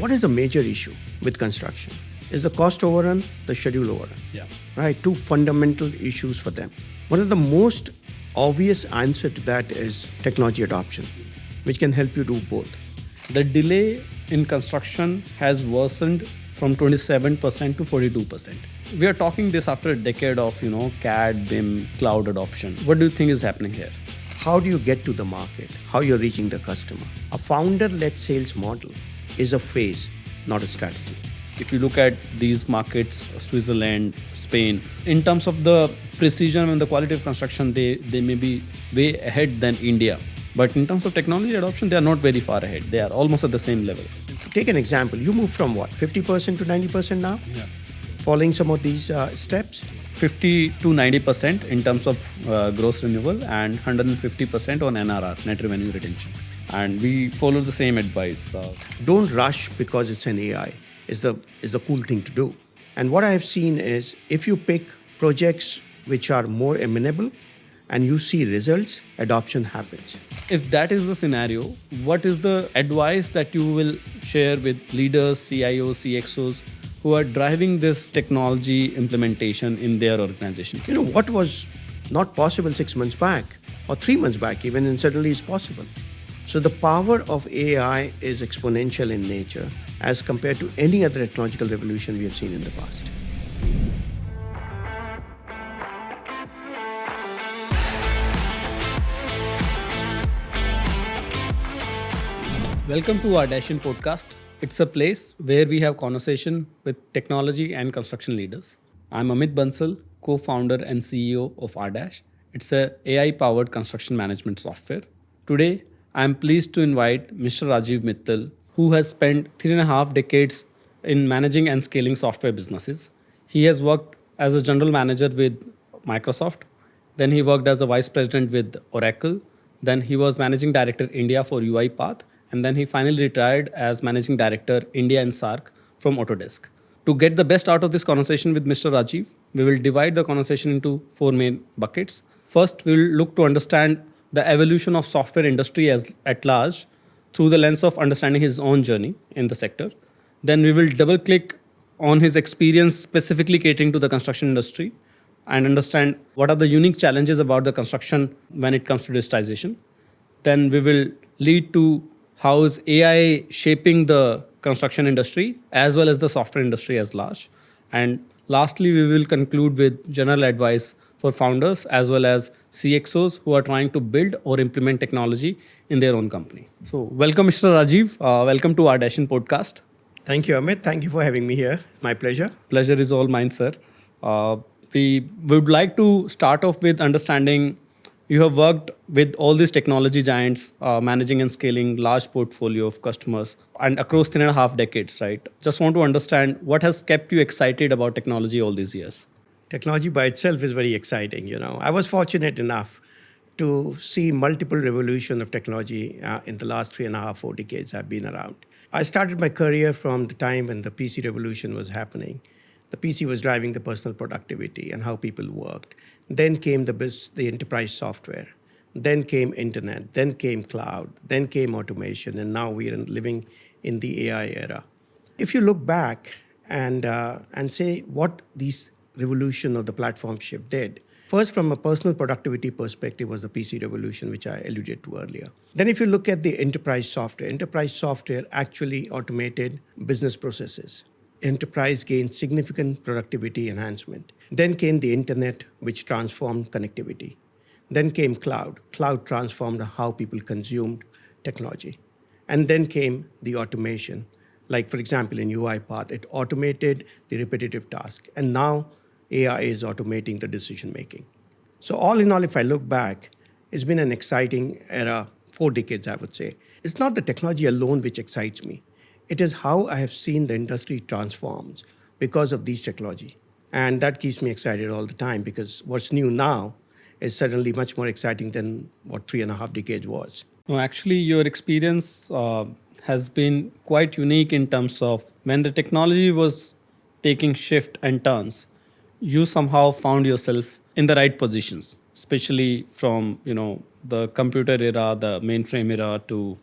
What is the major issue with construction? Is the cost overrun, the schedule overrun? Yeah. Right, two fundamental issues for them. One of the most obvious answer to that is technology adoption, which can help you do both. The delay in construction has worsened from 27% to 42%. We are talking this after a decade of, CAD, BIM, cloud adoption. What do you think is happening here? How do you get to the market? How you're reaching the customer? A founder-led sales model is a phase, not a strategy. If you look at these markets, Switzerland, Spain, in terms of the precision and the quality of construction, they may be way ahead than India. But in terms of technology adoption, they are not very far ahead. They are almost at the same level. Take an example. You move from what, 50% to 90% now? Yeah. Following some of these steps? 50 to 90% in terms of gross renewal and 150% on NRR, net revenue retention. And we follow the same advice. Don't rush because it's an AI. Is the cool thing to do. And what I have seen is if you pick projects which are more amenable and you see results, adoption happens. If that is the scenario, what is the advice that you will share with leaders, CIOs, CXOs who are driving this technology implementation in their organization? What was not possible 6 months back or 3 months back even, and suddenly is possible. So the power of AI is exponential in nature as compared to any other technological revolution we have seen in the past. Welcome to RDashian Podcast. It's a place where we have conversation with technology and construction leaders. I'm Amit Bansal, co-founder and CEO of RDash. It's a AI-powered construction management software. Today, I'm pleased to invite Mr. Rajeev Mittal, who has spent 3.5 decades in managing and scaling software businesses. He has worked as a general manager with Microsoft. Then he worked as a vice president with Oracle. Then he was managing director India for UiPath. And then he finally retired as managing director India and SAARC from Autodesk. To get the best out of this conversation with Mr. Rajeev, we will divide the conversation into 4 main buckets. First, we will look to understand the evolution of software industry at large through the lens of understanding his own journey in the sector. Then we will double click on his experience specifically catering to the construction industry and understand what are the unique challenges about the construction when it comes to digitization. Then we will lead to how is AI shaping the construction industry as well as the software industry as large. And lastly, we will conclude with general advice for founders as well as CXOs who are trying to build or implement technology in their own company. So welcome, Mr. Rajeev. Welcome to RDashian Podcast. Thank you, Amit. Thank you for having me here. My pleasure. Pleasure is all mine, sir. We would like to start off with understanding you have worked with all these technology giants, managing and scaling large portfolio of customers and across 3.5 decades, right? Just want to understand what has kept you excited about technology all these years. Technology by itself is very exciting. I was fortunate enough to see multiple revolutions of technology in the last 3.5, 4 decades I've been around. I started my career from the time when the PC revolution was happening. The PC was driving the personal productivity and how people worked. Then came the enterprise software. Then came internet. Then came cloud. Then came automation. And now we are living in the AI era. If you look back and say what these revolution of the platform shift did, first, from a personal productivity perspective was the PC revolution, which I alluded to earlier. Then if you look at the enterprise software actually automated business processes. Enterprise gained significant productivity enhancement. Then came the internet, which transformed connectivity. Then came cloud. Cloud transformed how people consumed technology. And then came the automation. Like, for example, in UiPath, it automated the repetitive task. And now AI is automating the decision making. So all in all, if I look back, it's been an exciting era, 4 decades, I would say. It's not the technology alone which excites me. It is how I have seen the industry transforms because of these technology. And that keeps me excited all the time because what's new now is suddenly much more exciting than what 3.5 decades was. No, actually, your experience has been quite unique in terms of when the technology was taking shift and turns, you somehow found yourself in the right positions, especially from the computer era, the mainframe era to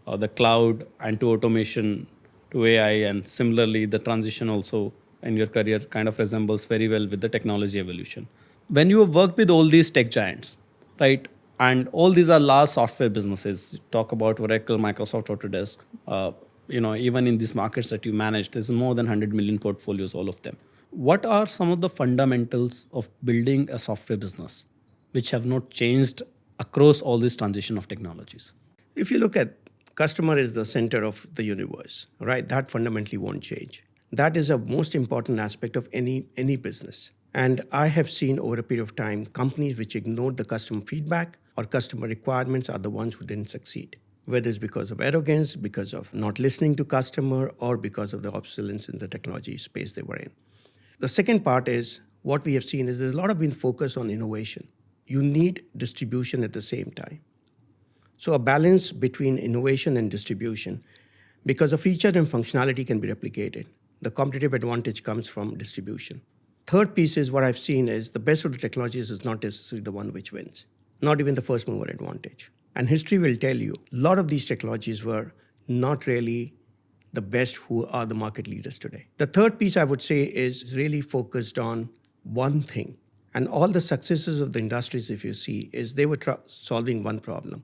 the cloud and to automation to AI, and similarly, the transition also in your career kind of resembles very well with the technology evolution. When you have worked with all these tech giants, right, and all these are large software businesses, talk about Oracle, Microsoft, Autodesk, even in these markets that you manage, there's more than 100 million portfolios, all of them. What are some of the fundamentals of building a software business which have not changed across all this transition of technologies? If you look at customer is the center of the universe, right? That fundamentally won't change. That is a most important aspect of any business. And I have seen over a period of time, companies which ignored the customer feedback or customer requirements are the ones who didn't succeed. Whether it's because of arrogance, because of not listening to customer, or because of the obsolescence in the technology space they were in. The second part is what we have seen is there's a lot of been focus on innovation. You need distribution at the same time. So a balance between innovation and distribution, because a feature and functionality can be replicated. The competitive advantage comes from distribution. Third piece is what I've seen is the best of the technologies is not necessarily the one which wins, not even the first mover advantage. And history will tell you a lot of these technologies were not really the best who are the market leaders today. The third piece I would say is really focused on one thing. And all the successes of the industries, if you see, is they were solving one problem.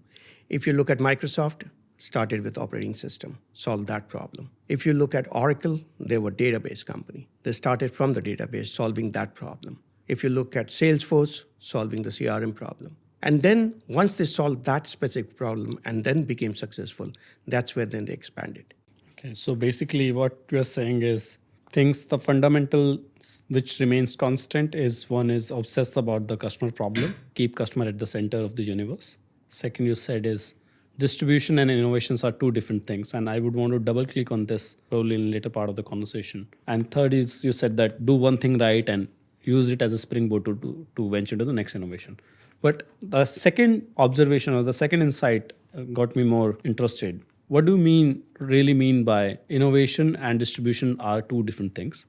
If you look at Microsoft, started with operating system, solved that problem. If you look at Oracle, they were a database company. They started from the database, solving that problem. If you look at Salesforce, solving the CRM problem. And then once they solved that specific problem and then became successful, that's where then they expanded. Okay, so basically what you're saying is the fundamentals which remains constant is one is obsess about the customer problem, keep customer at the center of the universe. Second you said is distribution and innovations are two different things. And I would want to double click on this probably in the later part of the conversation. And third is you said that do one thing right and use it as a springboard to venture to the next innovation. But the second observation or the second insight got me more interested. What do you really mean by innovation and distribution are two different things?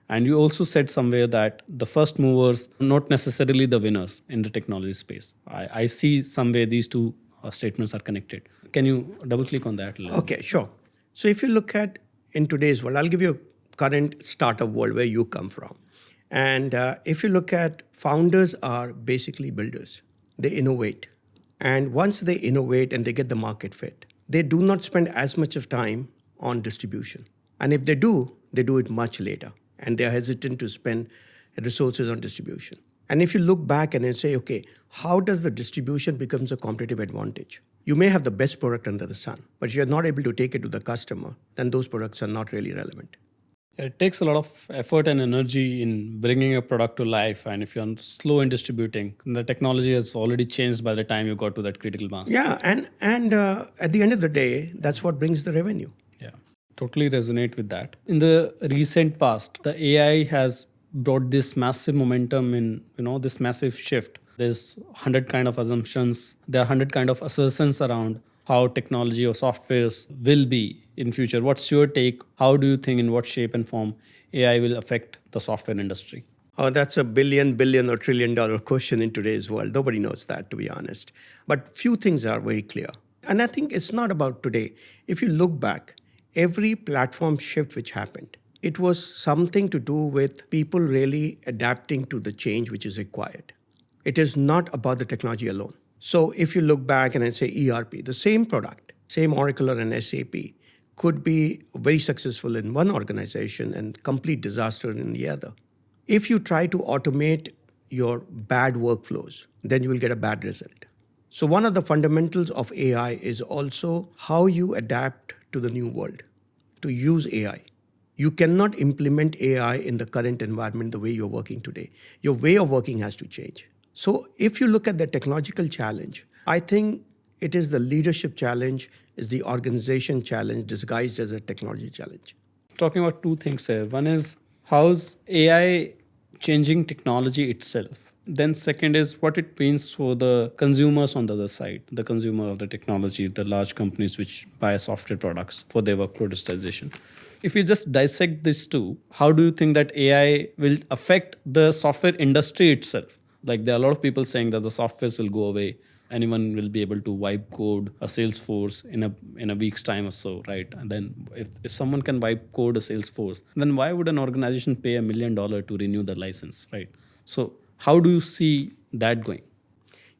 And you also said somewhere that the first movers are not necessarily the winners in the technology space. I see somewhere these two statements are connected. Can you double click on that a little? Okay, sure. So if you look at in today's world, I'll give you a current startup world where you come from. And if you look at founders are basically builders. They innovate. And once they innovate and they get the market fit, they do not spend as much of time on distribution. And if they do it much later. And they are hesitant to spend resources on distribution. And if you look back and then say, okay, how does the distribution becomes a competitive advantage? You may have the best product under the sun, but if you're not able to take it to the customer, then those products are not really relevant. It takes a lot of effort and energy in bringing a product to life. And if you're slow in distributing, the technology has already changed by the time you got to that critical mass. Yeah, and at the end of the day, that's what brings the revenue. Yeah, totally resonate with that. In the recent past, the AI has brought this massive momentum in, this massive shift. There's 100 kind of assumptions. There are 100 kind of assertions around how technology or softwares will be in future. What's your take? How do you think in what shape and form AI will affect the software industry? Oh, that's a billion or $1 trillion question in today's world. Nobody knows that, to be honest. But few things are very clear. And I think it's not about today. If you look back, every platform shift which happened, it was something to do with people really adapting to the change which is required. It is not about the technology alone. So if you look back and I say ERP, the same product, same Oracle or an SAP, could be very successful in one organization and complete disaster in the other. If you try to automate your bad workflows, then you will get a bad result. So one of the fundamentals of AI is also how you adapt to the new world, to use AI. You cannot implement AI in the current environment the way you're working today. Your way of working has to change. So if you look at the technological challenge, I think it is the leadership challenge, is the organization challenge disguised as a technology challenge. Talking about two things here. One is how's AI changing technology itself? Then second is what it means for the consumers on the other side, the consumer of the technology, the large companies which buy software products for their workflow digitization. If you just dissect these two, how do you think that AI will affect the software industry itself? Like there are a lot of people saying that the softwares will go away anyone will be able to wipe code a Salesforce in a week's time or so, right? And then if someone can wipe code a Salesforce, then why would an organization pay $1 million to renew the license, right? So how do you see that going?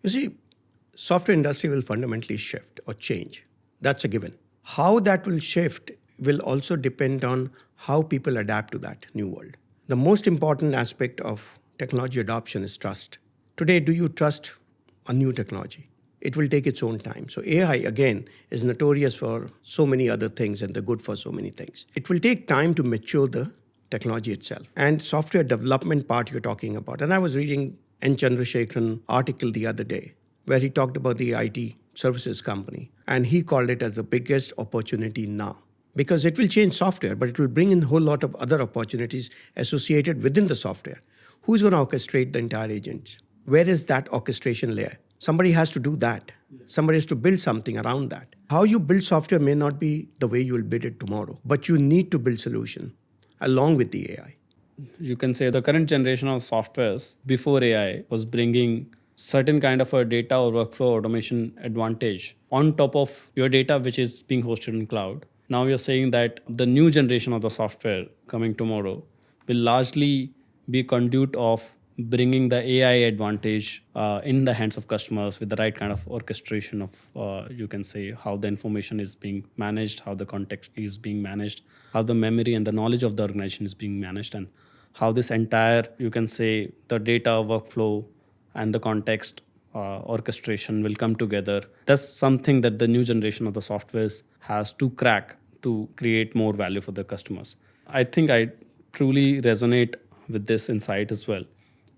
You see, software industry will fundamentally shift or change. That's a given. How that will shift will also depend on how people adapt to that new world. The most important aspect of technology adoption is trust. Today, do you trust a new technology? It will take its own time. So AI, again, is notorious for so many other things and they're good for so many things. It will take time to mature the technology itself. And software development part you're talking about. And I was reading N. Chandrasekharan article the other day where he talked about the IT services company. And he called it as the biggest opportunity now. Because it will change software, but it will bring in a whole lot of other opportunities associated within the software. Who's going to orchestrate the entire agents? Where is that orchestration layer? Somebody has to do that. Somebody has to build something around that. How you build software may not be the way you will build it tomorrow, but you need to build solution along with the AI. You can say the current generation of softwares before AI was bringing certain kind of a data or workflow automation advantage on top of your data, which is being hosted in cloud. Now you're saying that the new generation of the software coming tomorrow will largely be conduit of bringing the AI advantage in the hands of customers with the right kind of orchestration of, you can say, how the information is being managed, how the context is being managed, how the memory and the knowledge of the organization is being managed, and how this entire, you can say, the data workflow and the context orchestration will come together. That's something that the new generation of the softwares has to crack to create more value for the customers. I think I truly resonate with this insight as well.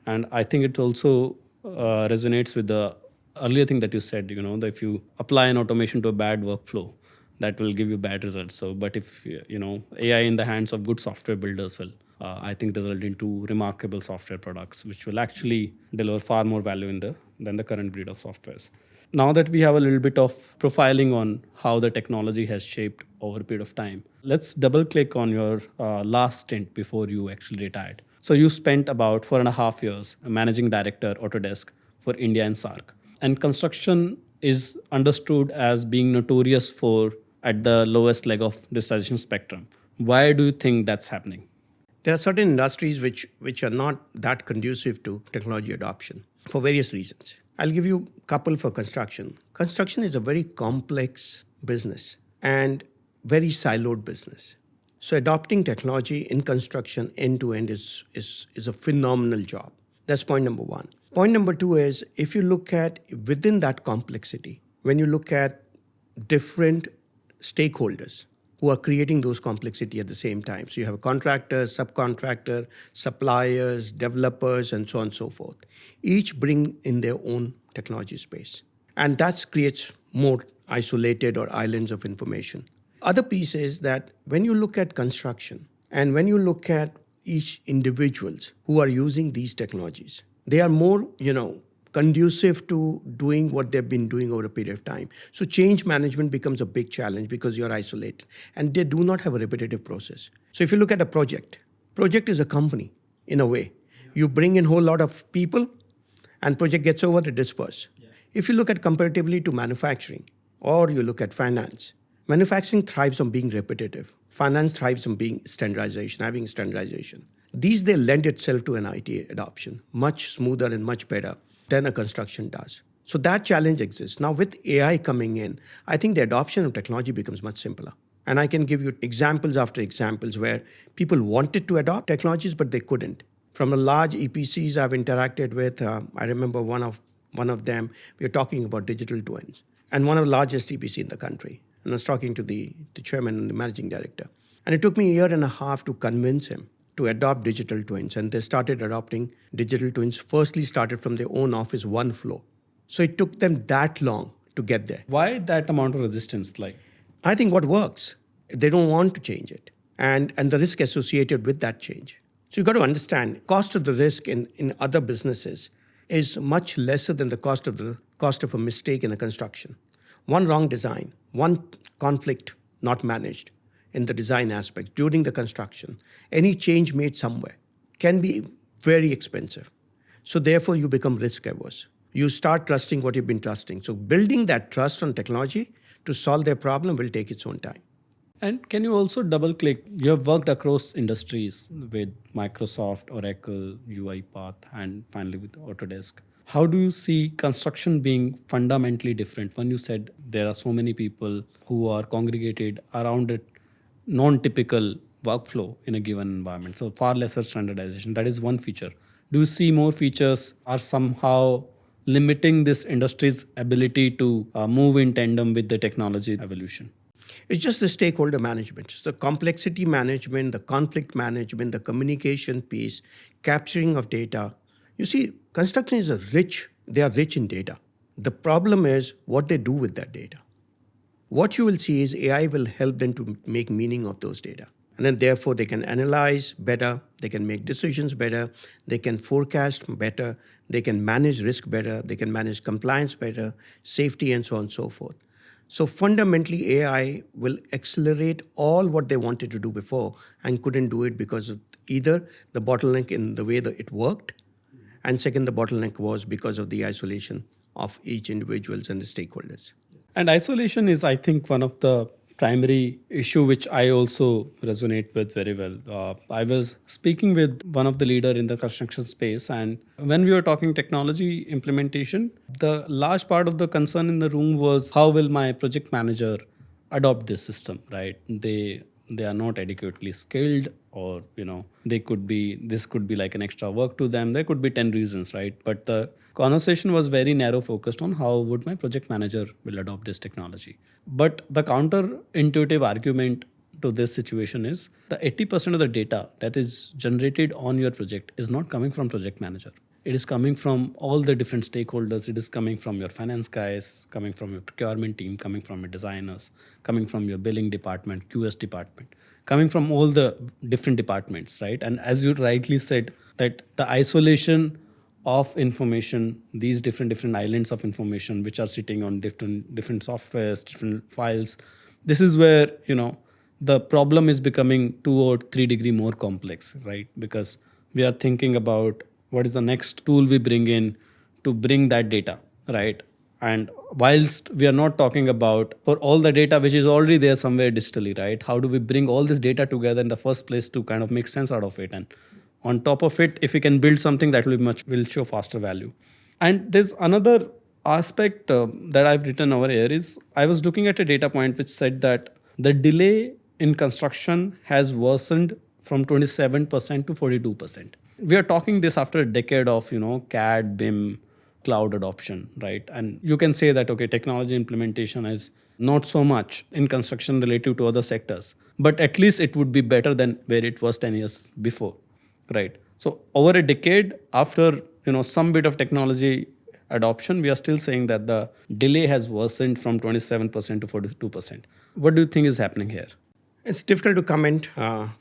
And I think it also resonates with the earlier thing that you said, that if you apply an automation to a bad workflow, that will give you bad results. So, but if, AI in the hands of good software builders will, I think result into remarkable software products, which will actually deliver far more value than the current breed of softwares. Now that we have a little bit of profiling on how the technology has shaped over a period of time, let's double click on your last stint before you actually retired. So you spent about 4.5 years managing director Autodesk for India and SAARC. And construction is understood as being notorious for at the lowest leg of digitization spectrum. Why do you think that's happening? There are certain industries which are not that conducive to technology adoption for various reasons. I'll give you a couple for construction. Construction is a very complex business and very siloed business. So adopting technology in construction end to end is a phenomenal job. That's point number one. Point number two is if you look at within that complexity, when you look at different stakeholders who are creating those complexity at the same time. So you have a contractor, subcontractor, suppliers, developers, and so on and so forth. Each bring in their own technology space. And that creates more isolated or islands of information. Other piece is that when you look at construction and when you look at each individuals who are using these technologies, they are more, conducive to doing what they've been doing over a period of time. So change management becomes a big challenge because you're isolated and they do not have a repetitive process. So if you look at a project is a company in a way. You bring in a whole lot of people and project gets over, it disperse. Yeah. If you look at comparatively to manufacturing or you look at finance, manufacturing thrives on being repetitive. Finance thrives on being standardization, having standardization. These, they lend itself to an IT adoption much smoother and much better than a construction does. So that challenge exists. Now with AI coming in, I think the adoption of technology becomes much simpler. And I can give you examples after examples where people wanted to adopt technologies, but they couldn't. From the large EPCs I've interacted with, I remember one of them, we were talking about digital twins. And one of the largest EPC in the country. And I was talking to the chairman and the managing director. And it took me a year and a half to convince him to adopt digital twins. And they started adopting digital twins, firstly started from their own office, one floor. So it took them that long to get there. Why that amount of resistance? I think what works, they don't want to change it. And the risk associated with that change. So you've got to understand, cost of the risk in other businesses is much lesser than the cost of a mistake in a construction. One wrong design, one conflict not managed in the design aspect during the construction, any change made somewhere can be very expensive. So therefore you become risk averse. you start trusting what you've been trusting. So building that trust on technology to solve their problem will take its own time. And can you also double click? You have worked across industries with Microsoft, Oracle, UiPath, and finally with Autodesk. How do you see construction being fundamentally different? When you said there are so many people who are congregated around a non-typical workflow in a given environment, so far lesser standardization. That is one feature. Do you see more features are somehow limiting this industry's ability to move in tandem with the technology evolution? It's just the stakeholder management. It's the complexity management, the conflict management, the communication piece, capturing of data. You see, construction they are rich in data. The problem is what they do with that data. What you will see is AI will help them to make meaning of those data. And then therefore they can analyze better, they can make decisions better, they can forecast better, they can manage risk better, they can manage compliance better, safety and so on and so forth. So fundamentally, AI will accelerate all what they wanted to do before and couldn't do it because of either the bottleneck in the way that it worked, and second, the bottleneck was because of the isolation of each individuals and the stakeholders. And isolation is, I think, one of the primary issue which I also resonate with very well. I was speaking with one of the leader in the construction space, and when we were talking technology implementation, the large part of the concern in the room was how will my project manager adopt this system, right? They are not adequately skilled, or this could be like an extra work to them. There could be 10 reasons, right? But the conversation was very narrow focused on how would my project manager will adopt this technology. But the counterintuitive argument to this situation is the 80% of the data that is generated on your project is not coming from project manager. It is coming from all the different stakeholders. It is coming from your finance guys, coming from your procurement team, coming from your designers, coming from your billing department, QS department, coming from all the different departments, right? And as you rightly said, that the isolation of information, these different islands of information which are sitting on different softwares, different files, this is where the problem is becoming 2 or 3 degree more complex, right? Because we are thinking about what is the next tool we bring in to bring that data, right? And whilst we are not talking about for all the data which is already there somewhere digitally, right? How do we bring all this data together in the first place to kind of make sense out of it? And on top of it, if we can build something that will show faster value. And there's another aspect that I've written over here is I was looking at a data point which said that the delay in construction has worsened from 27% to 42%. We are talking this after a decade of CAD, BIM, cloud adoption, right? And you can say that, okay, technology implementation is not so much in construction relative to other sectors, but at least it would be better than where it was 10 years before, right? So over a decade after some bit of technology adoption, we are still saying that the delay has worsened from 27% to 42%. What do you think is happening here? It's difficult to comment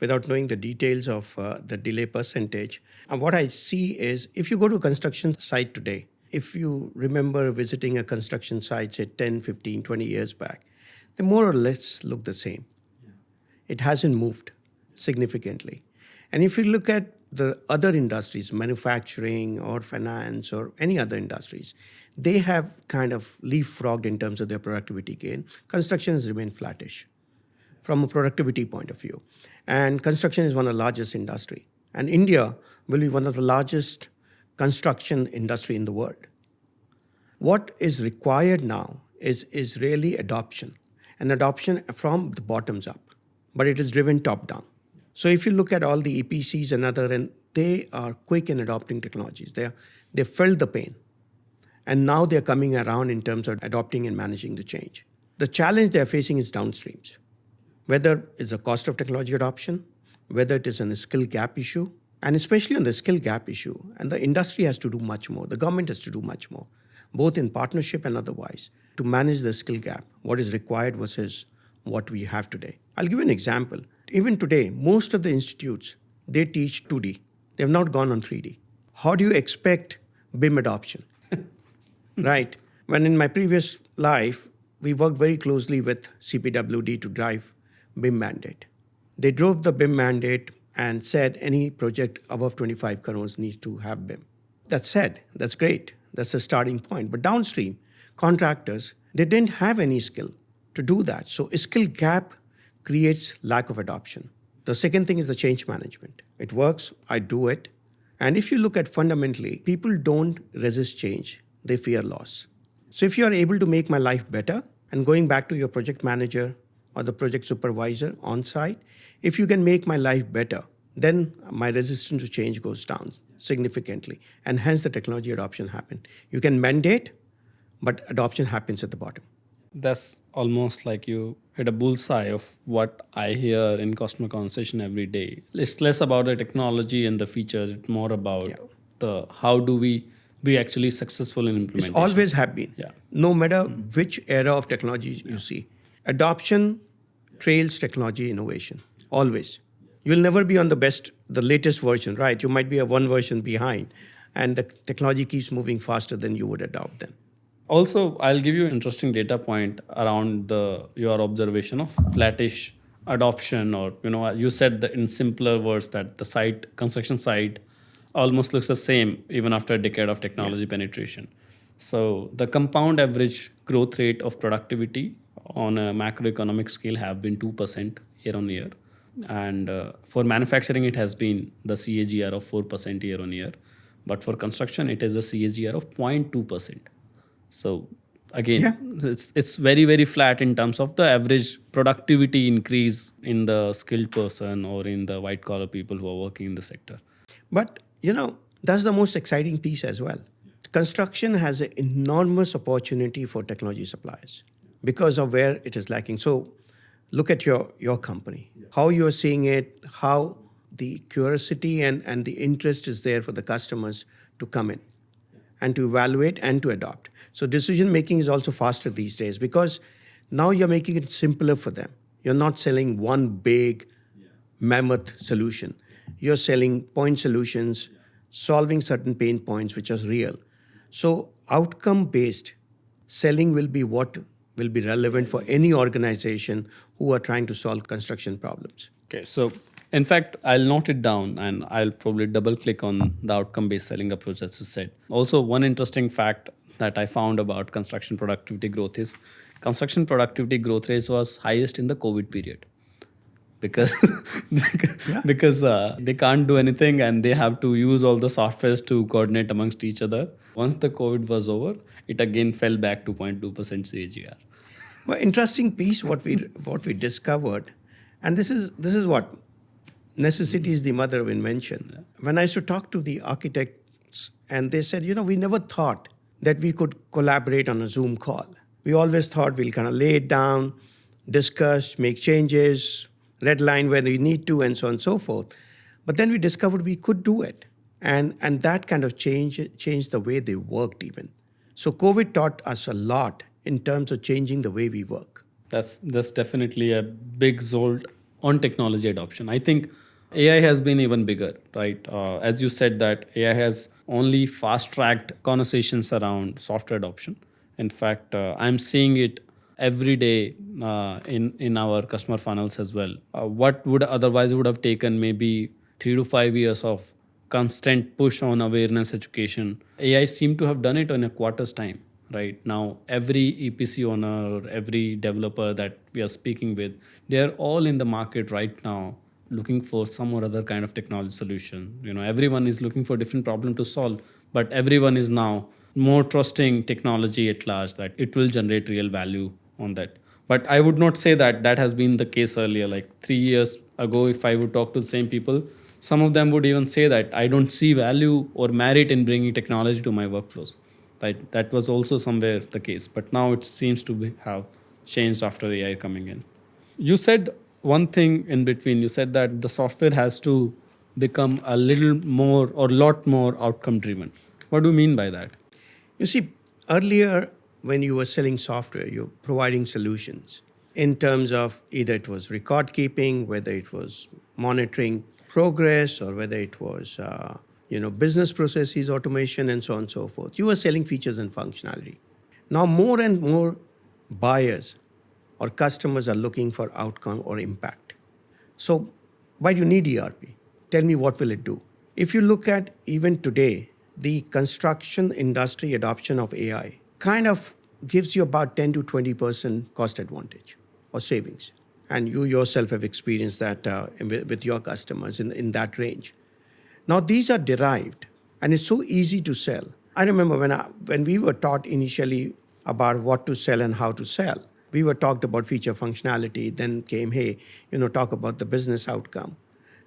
without knowing the details of the delay percentage. And what I see is if you go to a construction site today, if you remember visiting a construction site, say 10, 15, 20 years back, they more or less look the same. Yeah. It hasn't moved significantly. And if you look at the other industries, manufacturing or finance or any other industries, they have kind of leapfrogged in terms of their productivity gain. Construction has remained flattish from a productivity point of view. And construction is one of the largest industry. And India will be one of the largest construction industry in the world. What is required now is really adoption, and adoption from the bottoms up, but it is driven top down. So if you look at all the EPCs and other, and they are quick in adopting technologies. They felt the pain, and now they're coming around in terms of adopting and managing the change. The challenge they're facing is downstreams, whether it's the cost of technology adoption, whether it is a skill gap issue, and especially on the skill gap issue, and the industry has to do much more. The government has to do much more, both in partnership and otherwise, to manage the skill gap, what is required versus what we have today. I'll give you an example. Even today, most of the institutes, they teach 2D. They have not gone on 3D. How do you expect BIM adoption? Right? When in my previous life, we worked very closely with CPWD to drive BIM mandate. They drove the BIM mandate and said any project above 25 crores needs to have BIM. That said, that's great. That's the starting point. But downstream, contractors, they didn't have any skill to do that. So a skill gap creates lack of adoption. The second thing is the change management. It works, I do it. And if you look at fundamentally, people don't resist change, they fear loss. So if you are able to make my life better, and going back to your project manager or the project supervisor on site, if you can make my life better, then my resistance to change goes down significantly. And hence the technology adoption happens. You can mandate, but adoption happens at the bottom. That's almost like you hit a bullseye of what I hear in customer conversation every day. It's less about the technology and the features, it's more about the how do we be actually successful in implementation. It's always have been. Yeah. No matter which era of technology you see. Adoption trails technology innovation. Always. You'll never be on the latest version, right? You might be one version behind. And the technology keeps moving faster than you would adopt them. Also, I'll give you an interesting data point around your observation of flattish adoption, or you said that in simpler words that the construction site almost looks the same even after a decade of technology penetration. So the compound average growth rate of productivity on a macroeconomic scale have been 2% year on year. And for manufacturing, it has been the CAGR of 4% year on year. But for construction, it is a CAGR of 0.2%. So again, it's very, very flat in terms of the average productivity increase in the skilled person or in the white collar people who are working in the sector. But, that's the most exciting piece as well. Construction has an enormous opportunity for technology suppliers because of where it is lacking. So look at your company, how you're seeing it, how the curiosity and the interest is there for the customers to come in and to evaluate and to adopt. So decision making is also faster these days because now you're making it simpler for them. You're not selling one big mammoth solution. You're selling point solutions, solving certain pain points which are real. So outcome-based selling will be what will be relevant for any organization who are trying to solve construction problems. Okay, so in fact, I'll note it down and I'll probably double click on the outcome-based selling approach that you said. Also, one interesting fact that I found about construction productivity growth is construction productivity growth rate was highest in the COVID period. Because they can't do anything and they have to use all the softwares to coordinate amongst each other. Once the COVID was over, it again fell back to 0.2% CAGR. Well, interesting piece what we discovered, and this is what necessity is the mother of invention. Yeah. When I used to talk to the architects, and they said, we never thought that we could collaborate on a Zoom call. We always thought we'll kind of lay it down, discuss, make changes, red line when we need to, and so on and so forth. But then we discovered we could do it. And that kind of changed the way they worked even. So COVID taught us a lot in terms of changing the way we work. That's definitely a big jolt on technology adoption. I think AI has been even bigger, right? As you said that AI has only fast-tracked conversations around software adoption. In fact, I'm seeing it every day in our customer funnels as well. What would otherwise would have taken maybe 3 to 5 years of constant push on awareness education, AI seemed to have done it in a quarter's time. Right now, every EPC owner or every developer that we are speaking with, they are all in the market right now looking for some or other kind of technology solution. Everyone is looking for different problem to solve, but everyone is now more trusting technology at large that it will generate real value on that. But I would not say that has been the case earlier. Like 3 years ago, if I would talk to the same people, some of them would even say that I don't see value or merit in bringing technology to my workflows. Right? That was also somewhere the case. But now it seems to have changed after AI coming in. You said one thing in between. You said that the software has to become a little more or lot more outcome driven. What do you mean by that? You see, earlier when you were selling software, you're providing solutions in terms of either it was record keeping, whether it was monitoring progress, or whether it was business processes, automation, and so on and so forth. You were selling features and functionality. Now more and more buyers or customers are looking for outcome or impact. So why do you need ERP? Tell me what will it do? If you look at even today, the construction industry adoption of AI kind of gives you about 10 to 20% cost advantage or savings. And you yourself have experienced that with your customers in that range. Now, these are derived, and it's so easy to sell. I remember when we were taught initially about what to sell and how to sell, we were talked about feature functionality, then came, hey, talk about the business outcome.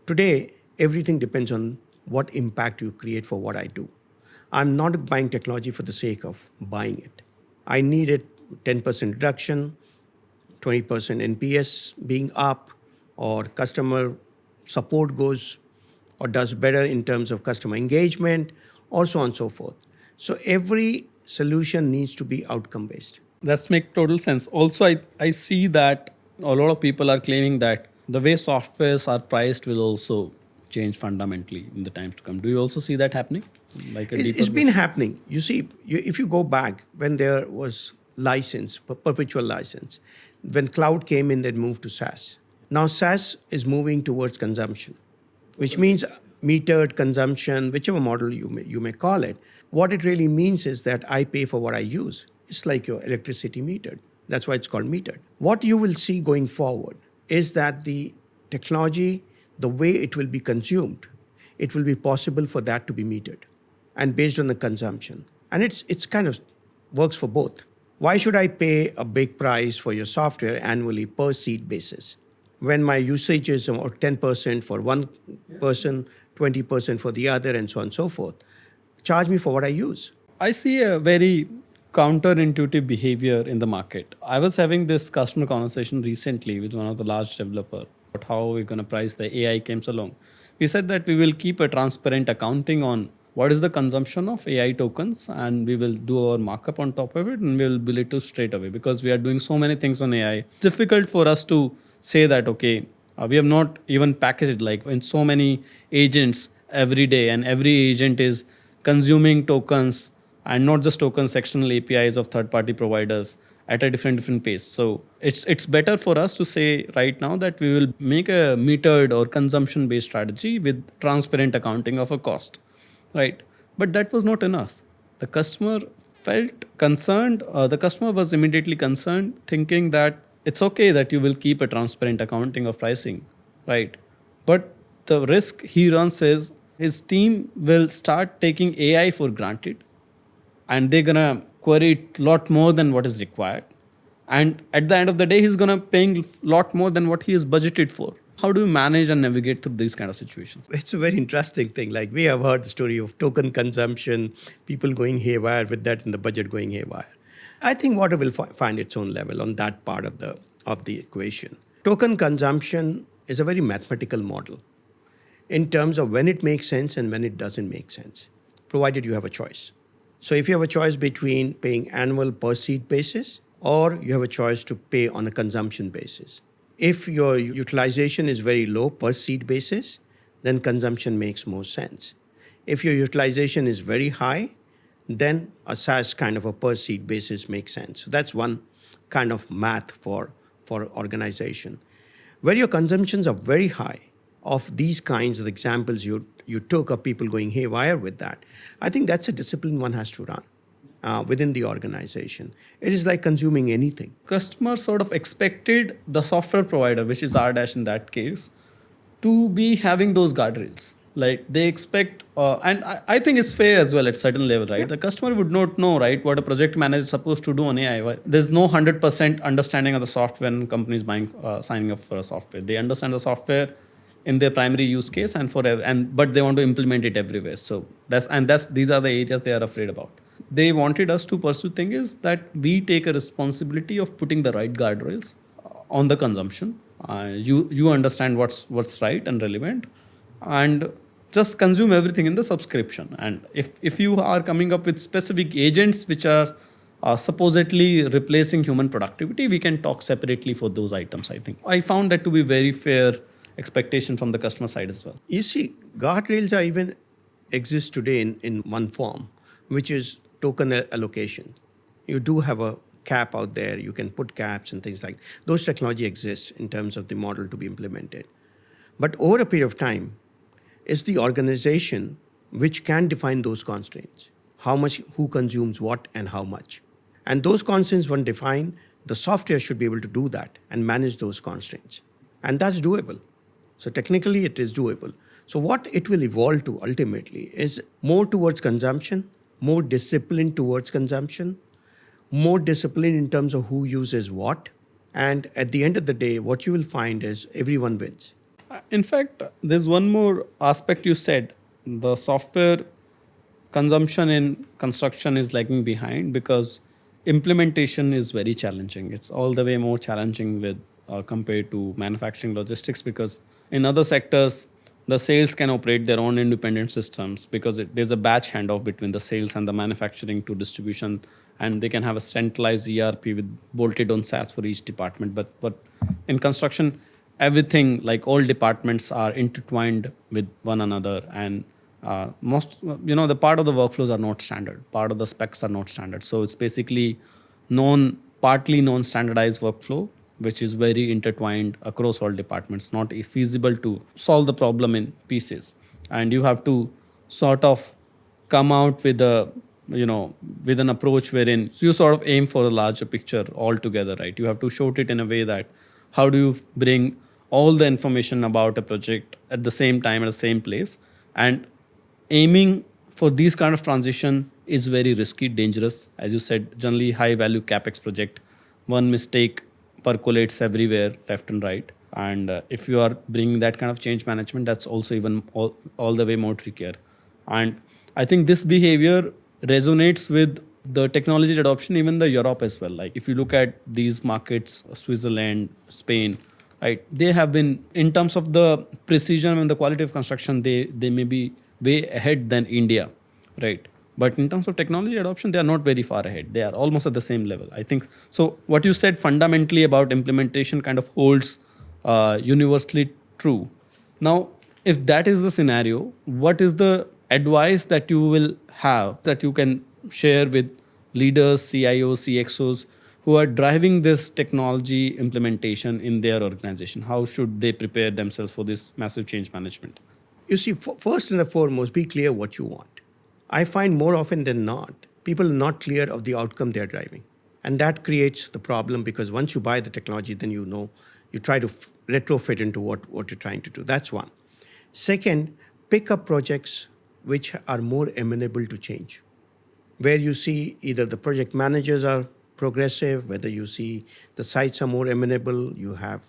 Today, everything depends on what impact you create for what I do. I'm not buying technology for the sake of buying it. I needed 10% reduction, 20% NPS being up, or customer support goes or does better in terms of customer engagement, or so on and so forth. So every solution needs to be outcome based. That makes total sense. Also, I see that a lot of people are claiming that the way softwares are priced will also change fundamentally in the times to come. Do you also see that happening? It's been happening. You see, if you go back when there was license, perpetual license, when cloud came in, they moved to SaaS. Now SaaS is moving towards consumption, which means metered consumption, whichever model you may call it. What it really means is that I pay for what I use. It's like your electricity metered. That's why it's called metered. What you will see going forward is that the technology, the way it will be consumed, it will be possible for that to be metered and based on the consumption. And it's kind of works for both. Why should I pay a big price for your software annually per seat basis when my usage is 10% for one person, 20% for the other, and so on and so forth? Charge me for what I use. I see a very counterintuitive behavior in the market. I was having this customer conversation recently with one of the large developers about how we're going to price the AI comes along. We said that we will keep a transparent accounting on what is the consumption of AI tokens, and we will do our markup on top of it, and we will bill it to straight away because we are doing so many things on AI. It's difficult for us to say that, okay, we have not even packaged like in so many agents every day, and every agent is consuming tokens and not just tokens, external APIs of third-party providers at a different pace. So it's better for us to say right now that we will make a metered or consumption-based strategy with transparent accounting of a cost. Right. But that was not enough. The customer felt concerned. The customer was immediately concerned, thinking that it's okay that you will keep a transparent accounting of pricing. Right. But the risk he runs is his team will start taking AI for granted, and they're going to query it a lot more than what is required. And at the end of the day, he's going to paying a lot more than what he is budgeted for. How do you manage and navigate through these kind of situations? It's a very interesting thing. Like we have heard the story of token consumption, people going haywire with that and the budget going haywire. I think water will find its own level on that part of the equation. Token consumption is a very mathematical model in terms of when it makes sense and when it doesn't make sense, provided you have a choice. So if you have a choice between paying annual per seat basis or you have a choice to pay on a consumption basis. If your utilization is very low per seat basis, then consumption makes more sense. If your utilization is very high, then a SaaS kind of a per seat basis makes sense. So that's one kind of math for organization. Where your consumptions are very high, of these kinds of examples you took of people going haywire with that, I think that's a discipline one has to run within the organization. It is like consuming anything. Customers sort of expected the software provider, which is RDash in that case, to be having those guardrails. Like they expect, and I think it's fair as well at certain level, right? Yep. The customer would not know, right, what a project manager is supposed to do on AI. There's no 100% understanding of the software when companies signing up for a software. They understand the software in their primary use case but they want to implement it everywhere. So these are the areas they are afraid about. They wanted us to pursue thing is that we take a responsibility of putting the right guardrails on the consumption. You understand what's right and relevant, and just consume everything in the subscription. And if you are coming up with specific agents which are supposedly replacing human productivity, we can talk separately for those items. I think I found that to be very fair expectation from the customer side as well. You see, guardrails are even exist today in one form, which is token allocation. You do have a cap out there. You can put caps and things like that. Those technology exists in terms of the model to be implemented. But over a period of time, it's the organization which can define those constraints. How much, who consumes what, and how much. And those constraints, when defined, the software should be able to do that and manage those constraints. And that's doable. So technically, it is doable. So what it will evolve to ultimately is more towards consumption, more discipline towards consumption, more discipline in terms of who uses what. And at the end of the day, what you will find is everyone wins. In fact, there's one more aspect you said. The software consumption in construction is lagging behind because implementation is very challenging. It's all the way more challenging with compared to manufacturing logistics, because in other sectors, the sales can operate their own independent systems because there's a batch handoff between the sales and the manufacturing to distribution, and they can have a centralized ERP with bolted on SaaS for each department. But in construction, everything, like all departments, are intertwined with one another, and most, the part of the workflows are not standard, part of the specs are not standard. So it's basically partly non-standardized workflow, which is very intertwined across all departments, not feasible to solve the problem in pieces. And you have to sort of come out with with an approach wherein you sort of aim for a larger picture altogether, right? You have to shoot it in a way that how do you bring all the information about a project at the same time, at the same place. And aiming for these kind of transition is very risky, dangerous. As you said, generally high value capex project, one mistake percolates everywhere, left and right. And if you are bringing that kind of change management, that's also even all the way more trickier. And I think this behavior resonates with the technology adoption, even the Europe as well. Like if you look at these markets, Switzerland, Spain, right, they have been, in terms of the precision and the quality of construction, they may be way ahead than India, right? But in terms of technology adoption, they are not very far ahead. They are almost at the same level, I think. So what you said fundamentally about implementation kind of holds universally true. Now, if that is the scenario, what is the advice that you will have that you can share with leaders, CIOs, CXOs who are driving this technology implementation in their organization? How should they prepare themselves for this massive change management? You see, first and foremost, be clear what you want. I find more often than not, people are not clear of the outcome they're driving. And that creates the problem, because once you buy the technology, then you try to retrofit into what you're trying to do. That's one. Second, pick up projects which are more amenable to change, where you see either the project managers are progressive, whether you see the sites are more amenable, you have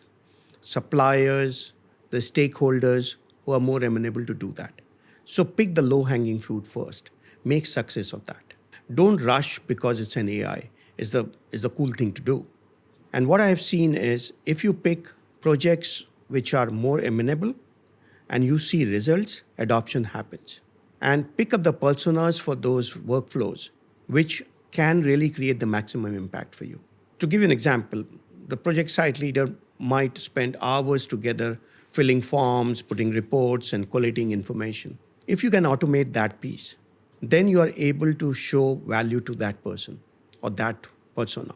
suppliers, the stakeholders who are more amenable to do that. So pick the low-hanging fruit first. Make success of that. Don't rush because it's an AI. Is the cool thing to do. And what I have seen is if you pick projects which are more amenable and you see results, adoption happens. And pick up the personas for those workflows which can really create the maximum impact for you. To give you an example, the project site leader might spend hours together filling forms, putting reports, and collating information. If you can automate that piece, then you are able to show value to that person or that persona.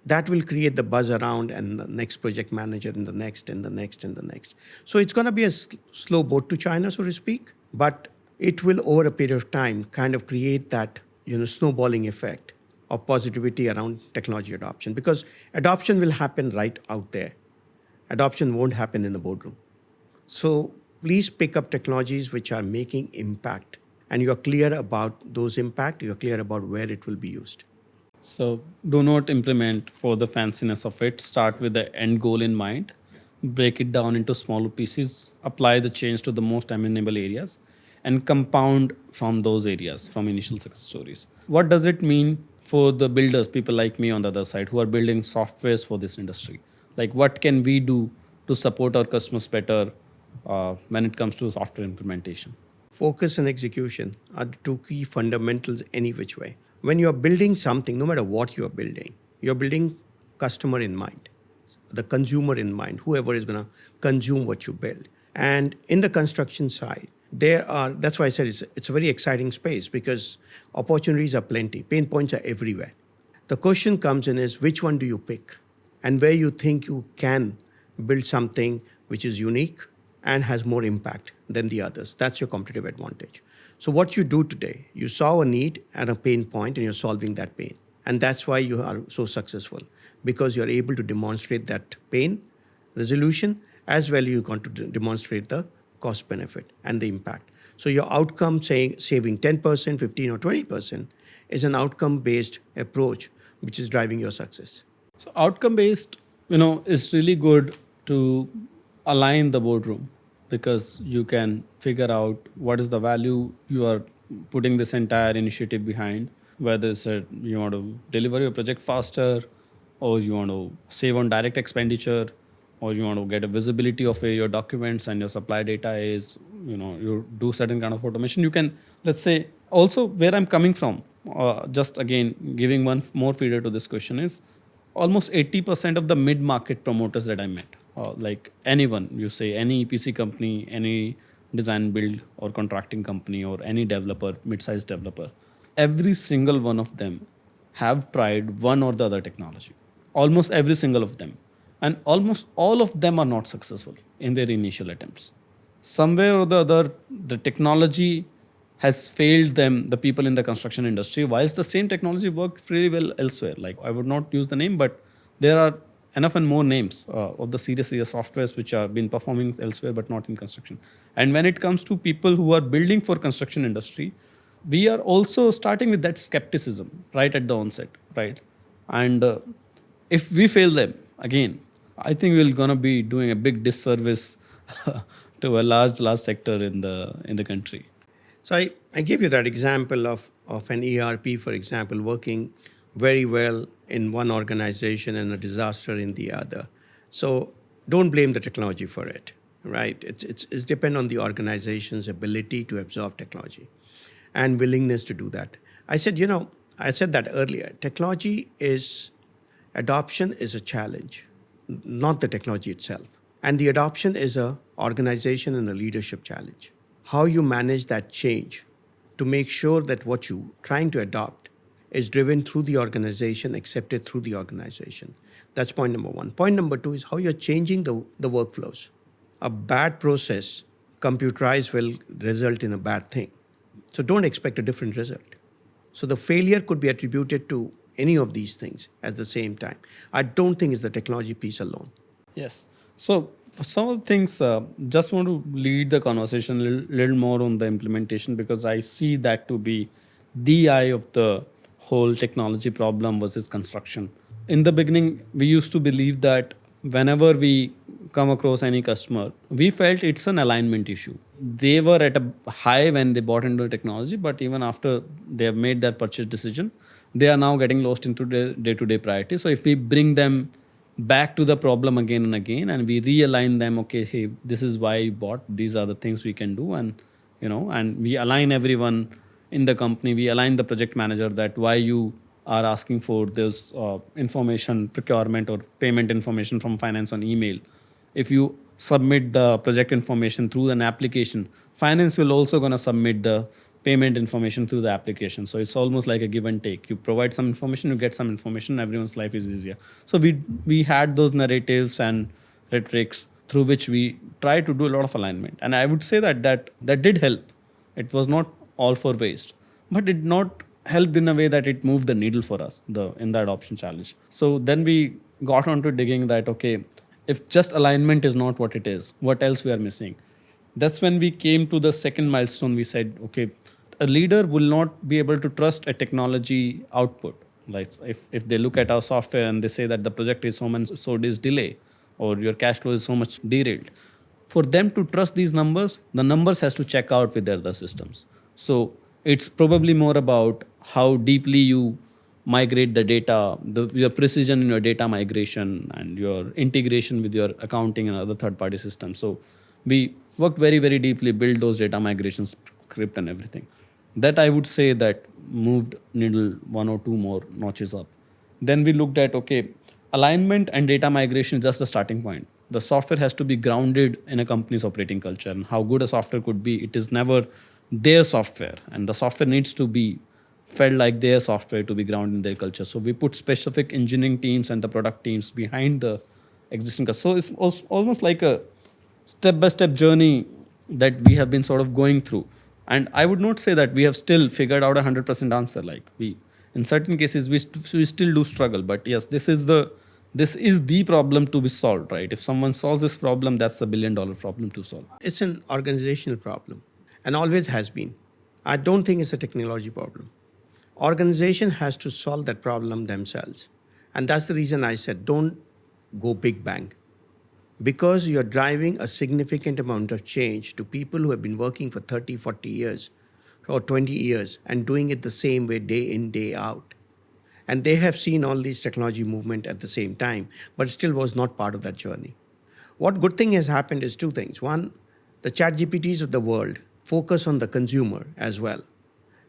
That will create the buzz around, and the next project manager, and the next, and the next, and the next. So it's going to be a slow boat to China, so to speak, but it will, over a period of time, kind of create that snowballing effect of positivity around technology adoption, because adoption will happen right out there. Adoption won't happen in the boardroom. So please pick up technologies which are making impact, and you're clear about those impact, you're clear about where it will be used. So do not implement for the fanciness of it. Start with the end goal in mind. Break it down into smaller pieces. Apply the change to the most amenable areas and compound from those areas, from initial success stories. What does it mean for the builders, people like me on the other side, who are building softwares for this industry? Like what can we do to support our customers better when it comes to software implementation? Focus and execution are the two key fundamentals any which way. When you're building something, no matter what you're building customer in mind, the consumer in mind, whoever is going to consume what you build. And in the construction side, that's why I said it's a very exciting space, because opportunities are plenty, pain points are everywhere. The question comes in is which one do you pick, and where you think you can build something which is unique, and which one do you think you can and has more impact than the others. That's your competitive advantage. So what you do today, you saw a need and a pain point and you're solving that pain. And that's why you are so successful, because you're able to demonstrate that pain resolution as well. You're going to demonstrate the cost benefit and the impact. So your outcome, saying saving 10%, 15 or 20%, is an outcome-based approach which is driving your success. So outcome-based, is really good to align the boardroom, because you can figure out what is the value you are putting this entire initiative behind, whether it's you want to deliver your project faster, or you want to save on direct expenditure, or you want to get a visibility of where your documents and your supply data is, you do certain kind of automation. You can, let's say, also where I'm coming from, just again, giving one more feeder to this question is almost 80% of the mid-market promoters that I met, like anyone, you say any EPC company, any design build or contracting company or any developer, mid-sized developer, every single one of them have tried one or the other technology. Almost every single of them. And almost all of them are not successful in their initial attempts. Somewhere or the other, the technology has failed them, the people in the construction industry, whilst the same technology worked really well elsewhere. Like, I would not use the name, but there are enough and more names of the serious softwares which are been performing elsewhere but not in construction. And when it comes to people who are building for construction industry, we are also starting with that skepticism right at the onset, right? And if we fail them again, I think we're gonna be doing a big disservice to a large sector in the country. So I gave you that example of an ERP, for example, working very well in one organization and a disaster in the other. So don't blame the technology for it, right? It's depend on the organization's ability to absorb technology and willingness to do that. I said that earlier. Adoption is a challenge, not the technology itself. And the adoption is a organization and a leadership challenge. How you manage that change to make sure that what you're trying to adopt is driven through the organization, accepted through the organization. That's point number one. Point number two is how you're changing the workflows. A bad process, computerized, will result in a bad thing. So don't expect a different result. So the failure could be attributed to any of these things at the same time. I don't think it's the technology piece alone. Yes. So for some of the things, just want to lead the conversation a little more on the implementation, because I see that to be the eye of the whole technology problem versus construction. In the beginning, we used to believe that whenever we come across any customer, we felt it's an alignment issue. They were at a high when they bought into technology, but even after they have made that purchase decision, they are now getting lost into the day-to-day priority. So if we bring them back to the problem again and again, and we realign them, okay, hey, this is why you bought, these are the things we can do, and and we align everyone in the company, we align the project manager that why you are asking for this information, procurement or payment information from finance on email. If you submit the project information through an application, finance will also going to submit the payment information through the application. So it's almost like a give and take. You provide some information, you get some information, everyone's life is easier. So we had those narratives and rhetorics through which we try to do a lot of alignment. And I would say that did help. It was not all for waste, but it not helped in a way that it moved the needle for us in the adoption challenge. So then we got on to digging that, okay, if just alignment is not what it is, what else we are missing? That's when we came to the second milestone. We said, okay, a leader will not be able to trust a technology output. Like if they look at our software and they say that the project is so days delay, or your cash flow is so much derailed, for them to trust these numbers, the numbers has to check out with their other systems. So it's probably more about how deeply you migrate the data, your precision in your data migration and your integration with your accounting and other third-party systems. So we worked very, very deeply, build those data migration script and everything. That I would say that moved needle one or two more notches up. Then we looked at, okay, alignment and data migration is just the starting point. The software has to be grounded in a company's operating culture, and how good a software could be, it is never their software, and the software needs to be felt like their software to be grounded in their culture. So we put specific engineering teams and the product teams behind the existing. So it's almost like a step-by-step journey that we have been sort of going through. And I would not say that we have still figured out 100% answer. Like we, in certain cases, we still do struggle. But yes, this is the problem to be solved, right? If someone solves this problem, that's a $1 billion problem to solve. It's an organizational problem and always has been. I don't think it's a technology problem. Organization has to solve that problem themselves. And that's the reason I said don't go big bang. Because you're driving a significant amount of change to people who have been working for 30, 40 years or 20 years and doing it the same way day in, day out. And they have seen all these technology movement at the same time, but still was not part of that journey. What good thing has happened is two things. One, the chat GPTs of the world focus on the consumer as well.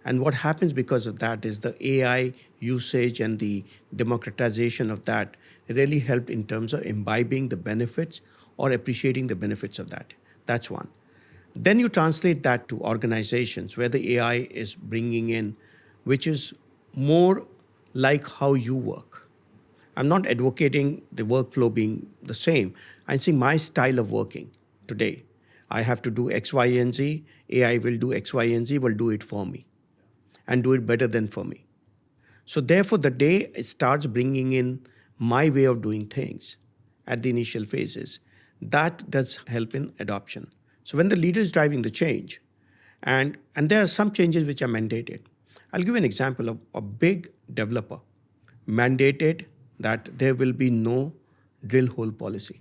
And what happens because of that is the AI usage and the democratization of that really helped in terms of imbibing the benefits or appreciating the benefits of that. That's one. Then you translate that to organizations where the AI is bringing in, which is more like how you work. I'm not advocating the workflow being the same. I'm saying my style of working today. I have to do X, Y, and Z. AI will do X, Y, and Z, will do it for me and do it better than for me. So therefore, the day it starts bringing in my way of doing things at the initial phases, that does help in adoption. So when the leader is driving the change, and there are some changes which are mandated. I'll give you an example of a big developer mandated that there will be no drill hole policy,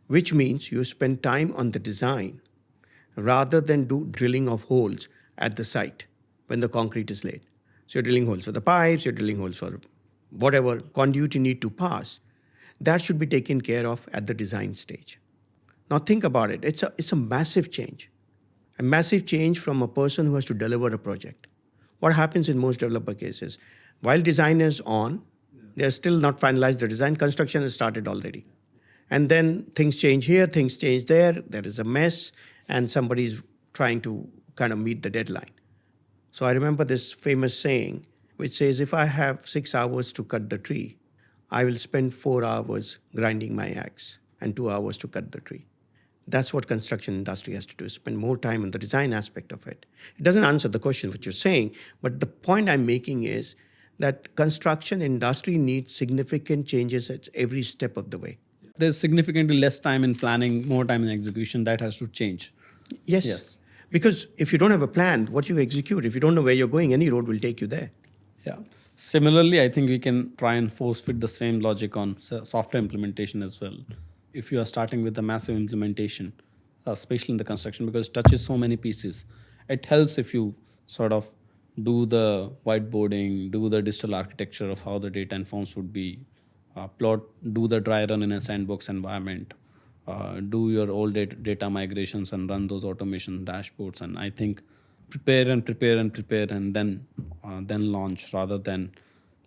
which means you spend time on the design rather than do drilling of holes at the site when the concrete is laid. So you're drilling holes for the pipes, you're drilling holes for whatever conduit you need to pass. That should be taken care of at the design stage. Now think about it. It's a massive change. A massive change from a person who has to deliver a project. What happens in most developer cases? While design is on, they are still not finalized the design. Construction has started already. And then things change here, things change there. There is a mess and somebody's trying to kind of meet the deadline. So I remember this famous saying, which says, if I have 6 hours to cut the tree, I will spend 4 hours grinding my axe and 2 hours to cut the tree. That's what construction industry has to do, spend more time on the design aspect of it. It doesn't answer the question which you're saying, but the point I'm making is that construction industry needs significant changes at every step of the way. There's significantly less time in planning, more time in execution. That has to change. Yes. Because if you don't have a plan, what you execute, if you don't know where you're going, any road will take you there. Yeah. Similarly, I think we can try and force fit the same logic on software implementation as well. If you are starting with a massive implementation, especially in the construction, because it touches so many pieces, it helps if you sort of do the whiteboarding, do the digital architecture of how the data and forms would be, do the dry run in a sandbox environment, do your old data migrations and run those automation dashboards. And I think prepare and then launch, rather than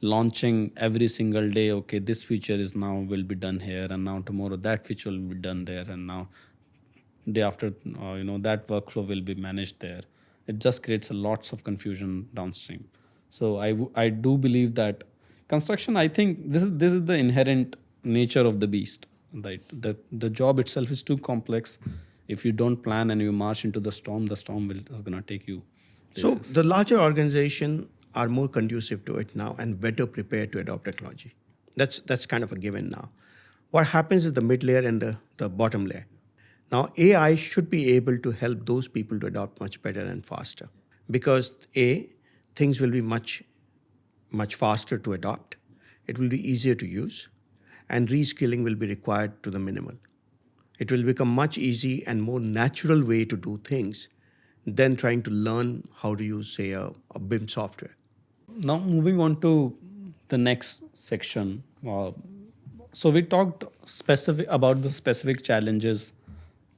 launching every single day. Okay, this feature is now will be done here, and now tomorrow that feature will be done there, and now day after that workflow will be managed there. It just creates lots of confusion downstream. So I do believe that construction, I think this is the inherent nature of the beast, right? The job itself is too complex. If you don't plan and you march into the storm is gonna take you places. So the larger organization are more conducive to it now and better prepared to adopt technology. That's kind of a given now. What happens is the mid layer and the bottom layer. Now AI should be able to help those people to adopt much better and faster, because things will be much faster to adopt. It will be easier to use, and reskilling will be required to the minimal. It will become much easy and more natural way to do things than trying to learn how to use, say, a BIM software. Now moving on to the next section. So we talked about the specific challenges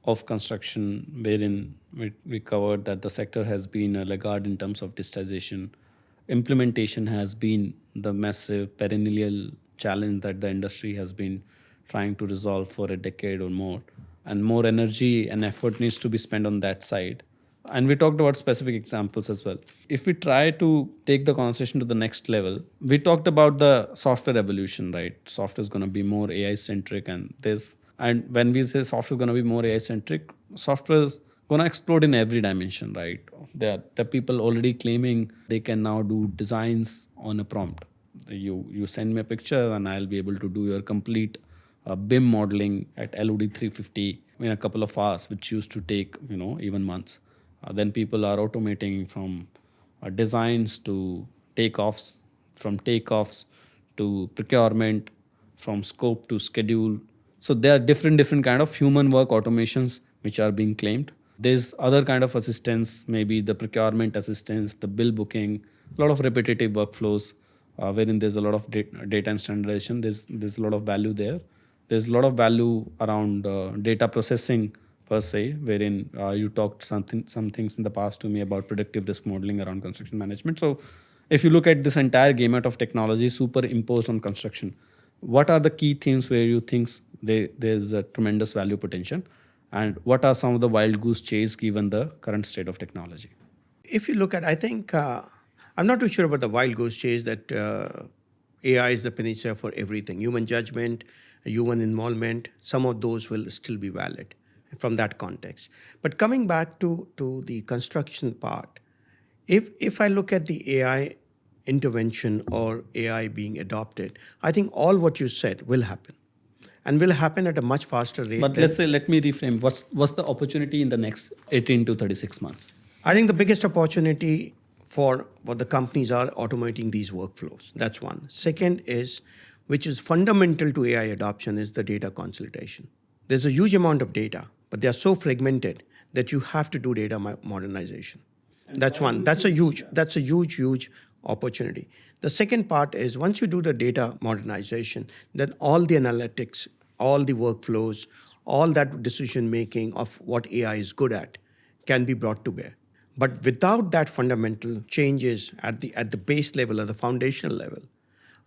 of construction, wherein we covered that the sector has been a laggard in terms of digitization. Implementation has been the massive perennial challenge that the industry has been trying to resolve for a decade or more. And more energy and effort needs to be spent on that side. And we talked about specific examples as well. If we try to take the conversation to the next level, we talked about the software evolution, right? Software is going to be more AI-centric, and there's And when we say software is going to be more AI centric, software is going to explode in every dimension, right? There are people already claiming they can now do designs on a prompt. You send me a picture and I'll be able to do your complete BIM modeling at LOD 350 in a couple of hours, which used to take even months. Then people are automating from designs to takeoffs, from takeoffs to procurement, from scope to schedule. So there are different kind of human work automations which are being claimed. There's other kind of assistance, maybe the procurement assistance, the bill booking, a lot of repetitive workflows, wherein there's a lot of data and standardization. There's a lot of value there. There's a lot of value around data processing per se, wherein you talked some things in the past to me about predictive risk modeling around construction management. So if you look at this entire gamut of technology superimposed on construction, what are the key themes where you think there's a tremendous value potential? And what are some of the wild goose chase given the current state of technology? If you look at, I think, I'm not too sure about the wild goose chase that AI is the panacea for everything. Human judgment, human involvement, some of those will still be valid from that context. But coming back to the construction part, if I look at the AI intervention or AI being adopted, I think all what you said will happen. And will happen at a much faster rate. But let me reframe. What's the opportunity in the next 18 to 36 months? I think the biggest opportunity for what the companies are automating these workflows. That's one. Second is, which is fundamental to AI adoption, is the data consolidation. There's a huge amount of data, but they are so fragmented that you have to do data modernization. That's one. That's a huge opportunity. The second part is, once you do the data modernization, then all the analytics, all the workflows, all that decision making of what AI is good at can be brought to bear. But without that fundamental changes at the base level or the foundational level,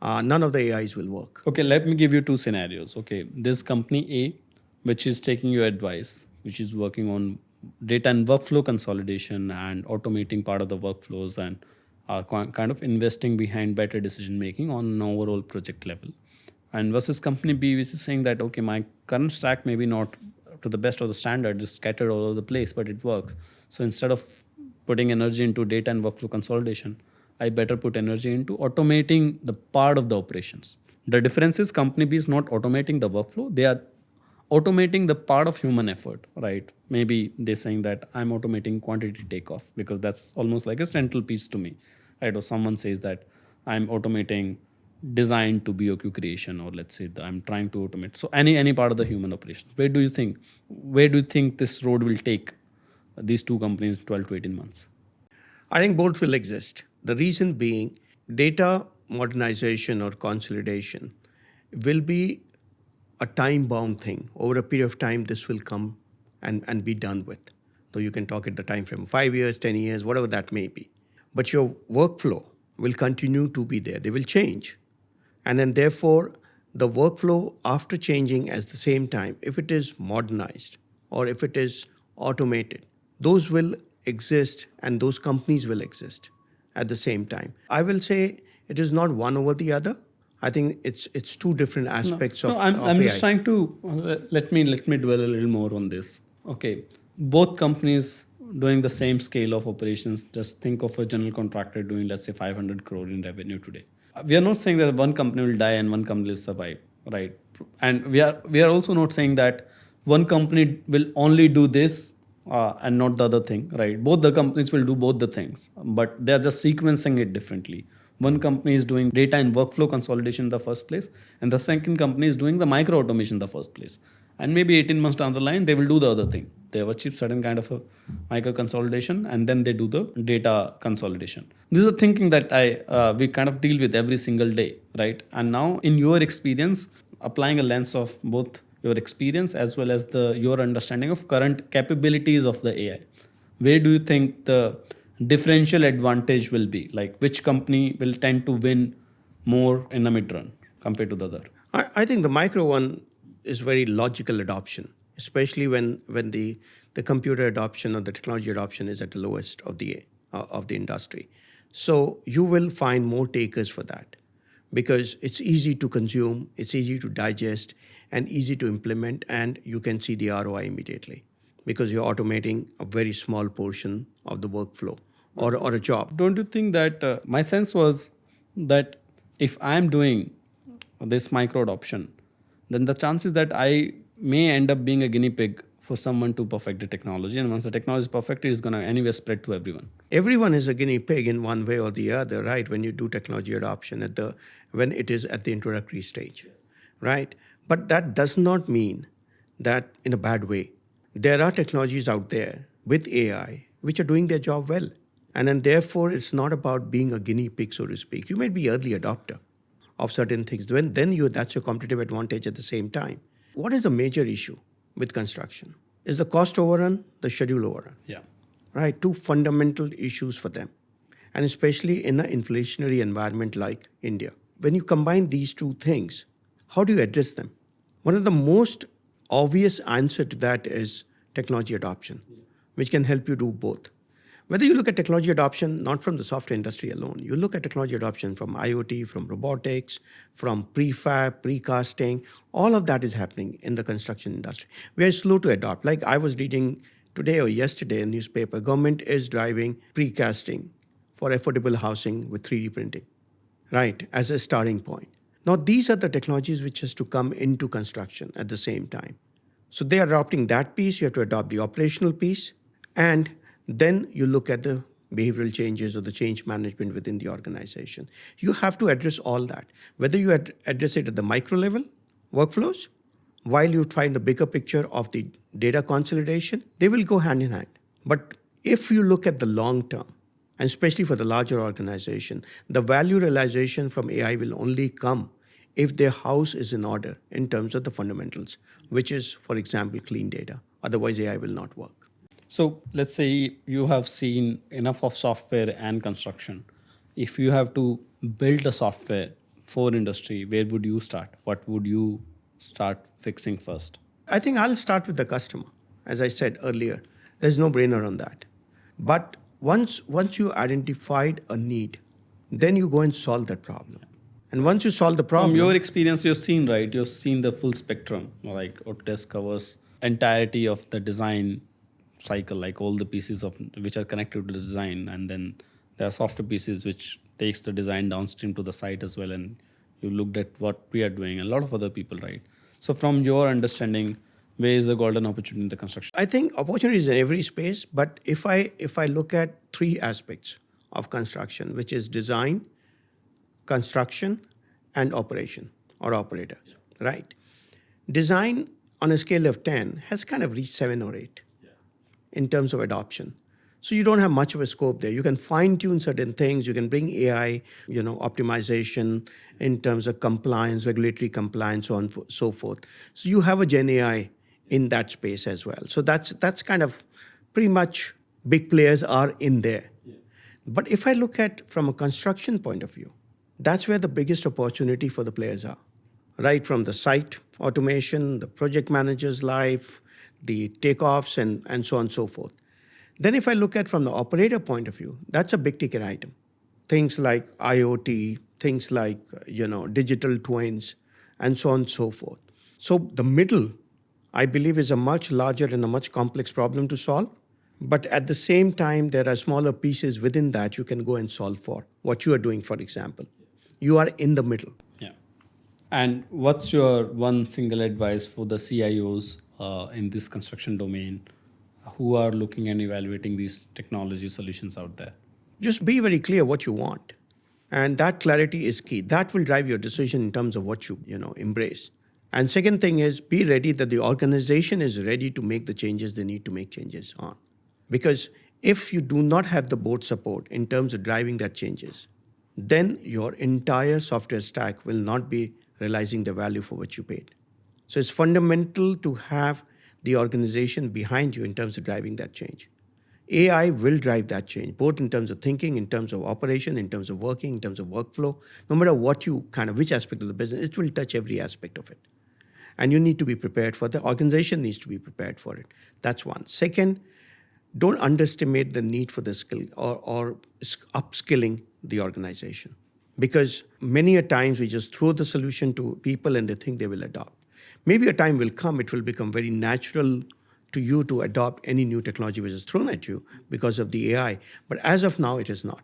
none of the AIs will work. Okay, let me give you two scenarios. Okay, this company A, which is taking your advice, which is working on data and workflow consolidation and automating part of the workflows and kind of investing behind better decision making on an overall project level. And versus company B, which is saying that, okay, my current stack maybe not to the best of the standard, just scattered all over the place, but it works. So instead of putting energy into data and workflow consolidation, I better put energy into automating the part of the operations. The difference is company B is not automating the workflow. They are automating the part of human effort, right? Maybe they're saying that I'm automating quantity takeoff because that's almost like a central piece to me, right? Or someone says that I'm automating design to BOQ creation, or let's say that I'm trying to automate. So any part of the human operations. Where do you think this road will take these two companies 12 to 18 months? I think both will exist. The reason being, data modernization or consolidation will be a time-bound thing. Over a period of time, this will come and be done with. Though you can talk at the time frame 5 years, 10 years, whatever that may be. But your workflow will continue to be there. They will change. And then therefore, the workflow after changing at the same time, if it is modernized or if it is automated, those will exist and those companies will exist at the same time. I will say it is not one over the other. I think it's two different aspects of I'm AI. just trying to let me dwell a little more on this. Okay, both companies doing the same scale of operations. Just think of a general contractor doing, let's say, 500 crore in revenue today. We are not saying that one company will die and one company will survive, right? And we are also not saying that one company will only do this and not the other thing, right? Both the companies will do both the things, but they are just sequencing it differently. One company is doing data and workflow consolidation in the first place, and the second company is doing the micro automation in the first place. And maybe 18 months down the line, they will do the other thing. They have achieved certain kind of a micro consolidation, and then they do the data consolidation. This is a thinking that we kind of deal with every single day, right? And now, in your experience, applying a lens of both your experience as well as your understanding of current capabilities of the AI, where do you think the differential advantage will be? Like, which company will tend to win more in the mid run compared to the other? I think the micro one is very logical adoption, especially when the computer adoption or the technology adoption is at the lowest of the industry. So you will find more takers for that. because it's easy to consume, it's easy to digest, and easy to implement, and you can see the ROI immediately because you're automating a very small portion of the workflow or a job. Don't you think that my sense was that if I'm doing this micro adoption, then the chances that I may end up being a guinea pig for someone to perfect the technology, and once the technology is perfect, it is going to anyway spread to everyone. Everyone is a guinea pig in one way or the other, right? When you do technology adoption when it is at the introductory stage, right? But that does not mean that in a bad way. There are technologies out there with AI which are doing their job well. And then therefore, it's not about being a guinea pig, so to speak. You might be early adopter of certain things. Then that's your competitive advantage at the same time. What is a major issue with construction? Is the cost overrun, the schedule overrun. Yeah. Right? Two fundamental issues for them. And especially in an inflationary environment like India. When you combine these two things, how do you address them? One of the most obvious answer to that is technology adoption, which can help you do both. Whether you look at technology adoption, not from the software industry alone, you look at technology adoption from IoT, from robotics, from prefab, precasting, all of that is happening in the construction industry. We are slow to adopt. Like I was reading today or yesterday in a newspaper, government is driving precasting for affordable housing with 3D printing, right, as a starting point. Now, these are the technologies which has to come into construction at the same time. So they are adopting that piece, you have to adopt the operational piece, and then you look at the behavioral changes or the change management within the organization. You have to address all that. Whether you address it at the micro level, workflows, while you find the bigger picture of the data consolidation, they will go hand in hand. But if you look at the long term, and especially for the larger organization, the value realization from AI will only come if their house is in order in terms of the fundamentals, which is, for example, clean data. Otherwise, AI will not work. So let's say you have seen enough of software and construction. If you have to build a software for industry, where would you start? What would you start fixing first? I think I'll start with the customer. As I said earlier, there's no brainer on that. But once you identified a need, then you go and solve that problem. And once you solve the problem... From your experience, you've seen, right? You've seen the full spectrum. Like Autodesk covers entirety of the design cycle, like all the pieces of which are connected to the design, and then there are software pieces which takes the design downstream to the site as well. And you looked at what we are doing, and a lot of other people, right? So from your understanding, where is the golden opportunity in the construction? I think opportunities in every space, but if I look at three aspects of construction, which is design, construction, and operation or operators, right? Design on a scale of 10 has kind of reached 7 or 8 in terms of adoption. So you don't have much of a scope there. You can fine-tune certain things. You can bring AI, optimization in terms of compliance, regulatory compliance, so on and so forth. So you have a Gen AI in that space as well. So that's kind of pretty much big players are in there. Yeah. But if I look at from a construction point of view, that's where the biggest opportunity for the players are. Right from the site automation, the project manager's life, the takeoffs, and so on and so forth. Then if I look at from the operator point of view, that's a big ticket item. Things like IoT, things like, digital twins, and so on and so forth. So the middle, I believe, is a much larger and a much complex problem to solve. But at the same time, there are smaller pieces within that you can go and solve for. What you are doing, for example. You are in the middle. Yeah. And what's your one single advice for the CIOs in this construction domain who are looking and evaluating these technology solutions out there? Just be very clear what you want. And that clarity is key. That will drive your decision in terms of what you embrace. And second thing is be ready that the organization is ready to make the changes they need to make changes on. Because if you do not have the board support in terms of driving that changes, then your entire software stack will not be realizing the value for what you paid. So it's fundamental to have the organization behind you in terms of driving that change. AI will drive that change, both in terms of thinking, in terms of operation, in terms of working, in terms of workflow. No matter what which aspect of the business, it will touch every aspect of it. And you need to be prepared for it. The organization needs to be prepared for it. That's one. Second, don't underestimate the need for the skill or upskilling the organization. Because many a times we just throw the solution to people and they think they will adopt. Maybe a time will come, it will become very natural to you to adopt any new technology which is thrown at you because of the AI. But as of now, it is not.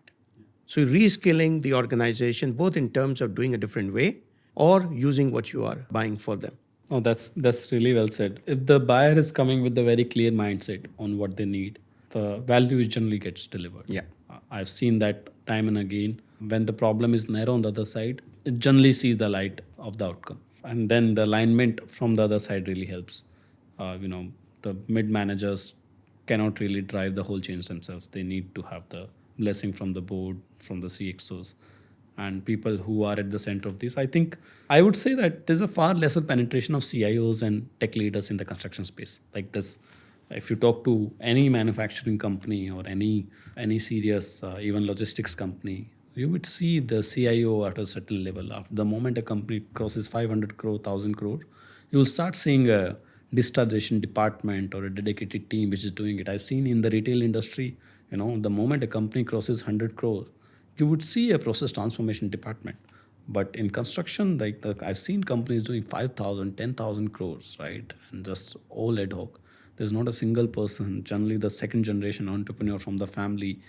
So reskilling the organization, both in terms of doing a different way or using what you are buying for them. Oh, that's really well said. If the buyer is coming with a very clear mindset on what they need, the value generally gets delivered. Yeah. I've seen that time and again. When the problem is narrow on the other side, it generally sees the light of the outcome. And then the alignment from the other side really helps. The mid managers cannot really drive the whole change themselves. They need to have the blessing from the board, from the CXOs, and people who are at the center of this. I think I would say that there's a far lesser penetration of CIOs and tech leaders in the construction space. Like this, if you talk to any manufacturing company or any serious even logistics company, you would see the CIO at a certain level. After the moment a company crosses 500 crore, 1,000 crore, you will start seeing a digitization department or a dedicated team which is doing it. I've seen in the retail industry, the moment a company crosses 100 crore, you would see a process transformation department. But in construction, I've seen companies doing 5,000, 10,000 crores, right? And just all ad hoc. There's not a single person, generally the second generation entrepreneur from the family.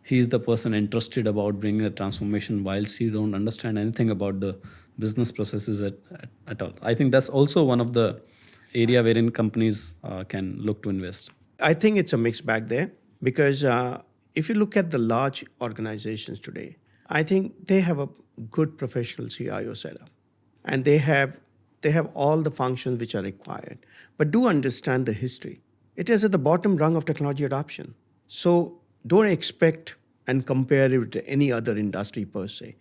He's the person interested about bringing a transformation whilst he don't understand anything about the business processes at all. I think that's also one of the area wherein companies can look to invest. I think it's a mixed bag there because if you look at the large organizations today, I think they have a good professional CIO setup and they have all the functions which are required. But do understand the history. It is at the bottom rung of technology adoption. So don't expect and compare it to any other industry per se.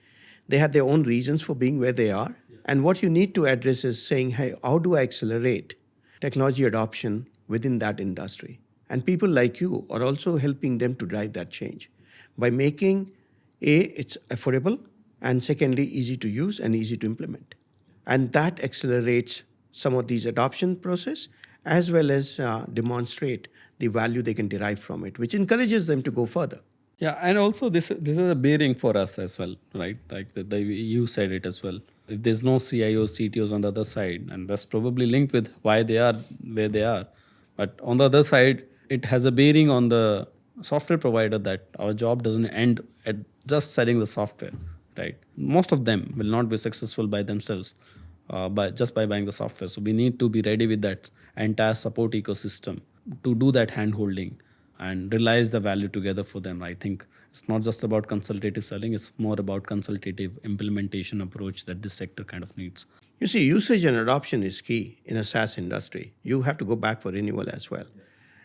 They have their own reasons for being where they are. And what you need to address is saying, hey, how do I accelerate technology adoption within that industry? And people like you are also helping them to drive that change by making it's affordable and secondly, easy to use and easy to implement. And that accelerates some of these adoption process as well as demonstrate the value they can derive from it, which encourages them to go further. Yeah, and also this is a bearing for us as well, right? Like you said it as well. If there's no CIOs, CTOs on the other side, and that's probably linked with why they are where they are. But on the other side, it has a bearing on the software provider that our job doesn't end at just selling the software, right? Most of them will not be successful by themselves by buying the software. So we need to be ready with that entire support ecosystem to do that hand holding and realize the value together for them. I think it's not just about consultative selling, it's more about consultative implementation approach that this sector kind of needs. You see, usage and adoption is key in a SaaS industry. You have to go back for renewal as well.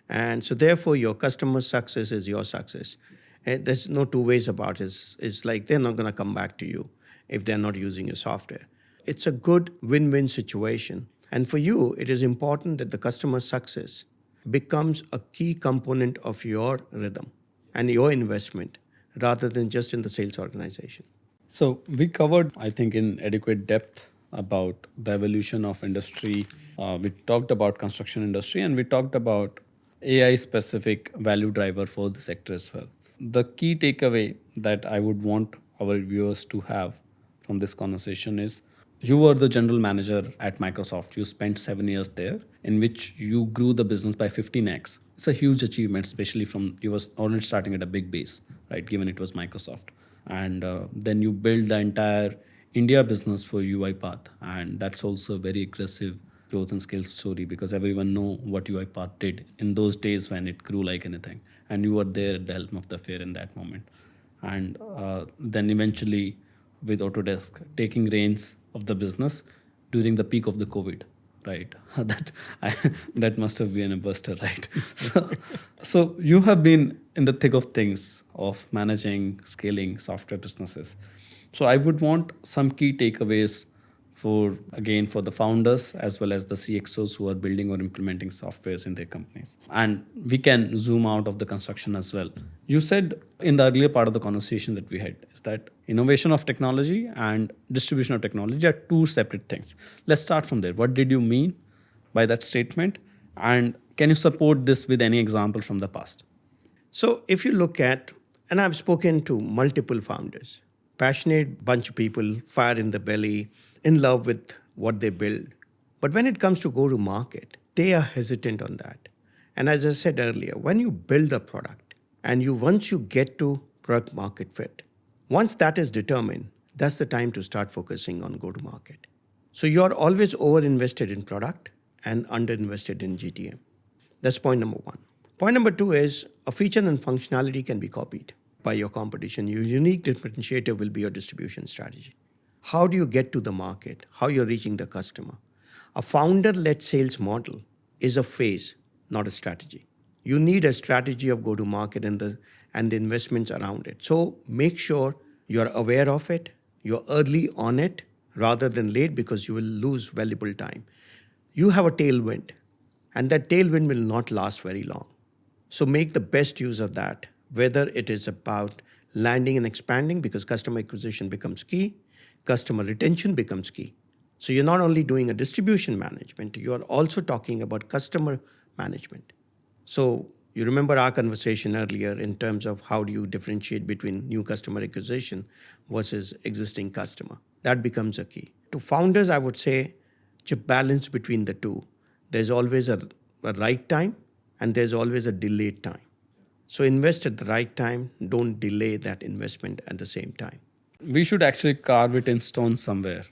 And so therefore, your customer success is your success. And there's no two ways about it. It's like they're not going to come back to you if they're not using your software. It's a good win-win situation. And for you, it is important that the customer success becomes a key component of your rhythm and your investment rather than just in the sales organization. So we covered, I think, in adequate depth about the evolution of industry. We talked about construction industry and we talked about AI specific value driver for the sector as well. The key takeaway that I would want our viewers to have from this conversation is you were the general manager at Microsoft. You spent 7 years there, in which you grew the business by 15x. It's a huge achievement, especially from you was already starting at a big base, right? Given it was Microsoft, and then you build the entire India business for UiPath, and that's also a very aggressive growth and scale story because everyone know what UiPath did in those days when it grew like anything, and you were there at the helm of the affair in that moment, and then eventually with Autodesk taking reins of the business during the peak of the COVID, right? That must have been a buster, right? So you have been in the thick of things of managing, scaling software businesses. So I would want some key takeaways for the founders as well as the CXOs who are building or implementing softwares in their companies. And we can zoom out of the construction as well. You said in the earlier part of the conversation that we had is that innovation of technology and distribution of technology are two separate things. Let's start from there. What did you mean by that statement? And can you support this with any example from the past? So if you look at, and I've spoken to multiple founders, passionate bunch of people, fire in the belly, in love with what they build. But when it comes to go to market, they are hesitant on that. And as I said earlier, when you build a product and once you get to product market fit, once that is determined, that's the time to start focusing on go to market. So you're always over invested in product and under invested in GTM. That's point number one. Point number two is a feature and functionality can be copied by your competition. Your unique differentiator will be your distribution strategy. How do you get to the market? How you're reaching the customer? A founder-led sales model is a phase, not a strategy. You need a strategy of go-to-market and the investments around it. So make sure you're aware of it, you're early on it rather than late, because you will lose valuable time. You have a tailwind, and that tailwind will not last very long. So make the best use of that, whether it is about landing and expanding, because customer acquisition becomes key, customer retention becomes key. So you're not only doing a distribution management, you are also talking about customer management. So you remember our conversation earlier in terms of how do you differentiate between new customer acquisition versus existing customer. That becomes a key. To founders, I would say to balance between the two. There's always a right time and there's always a delayed time. So invest at the right time. Don't delay that investment at the same time. We should actually carve it in stone somewhere,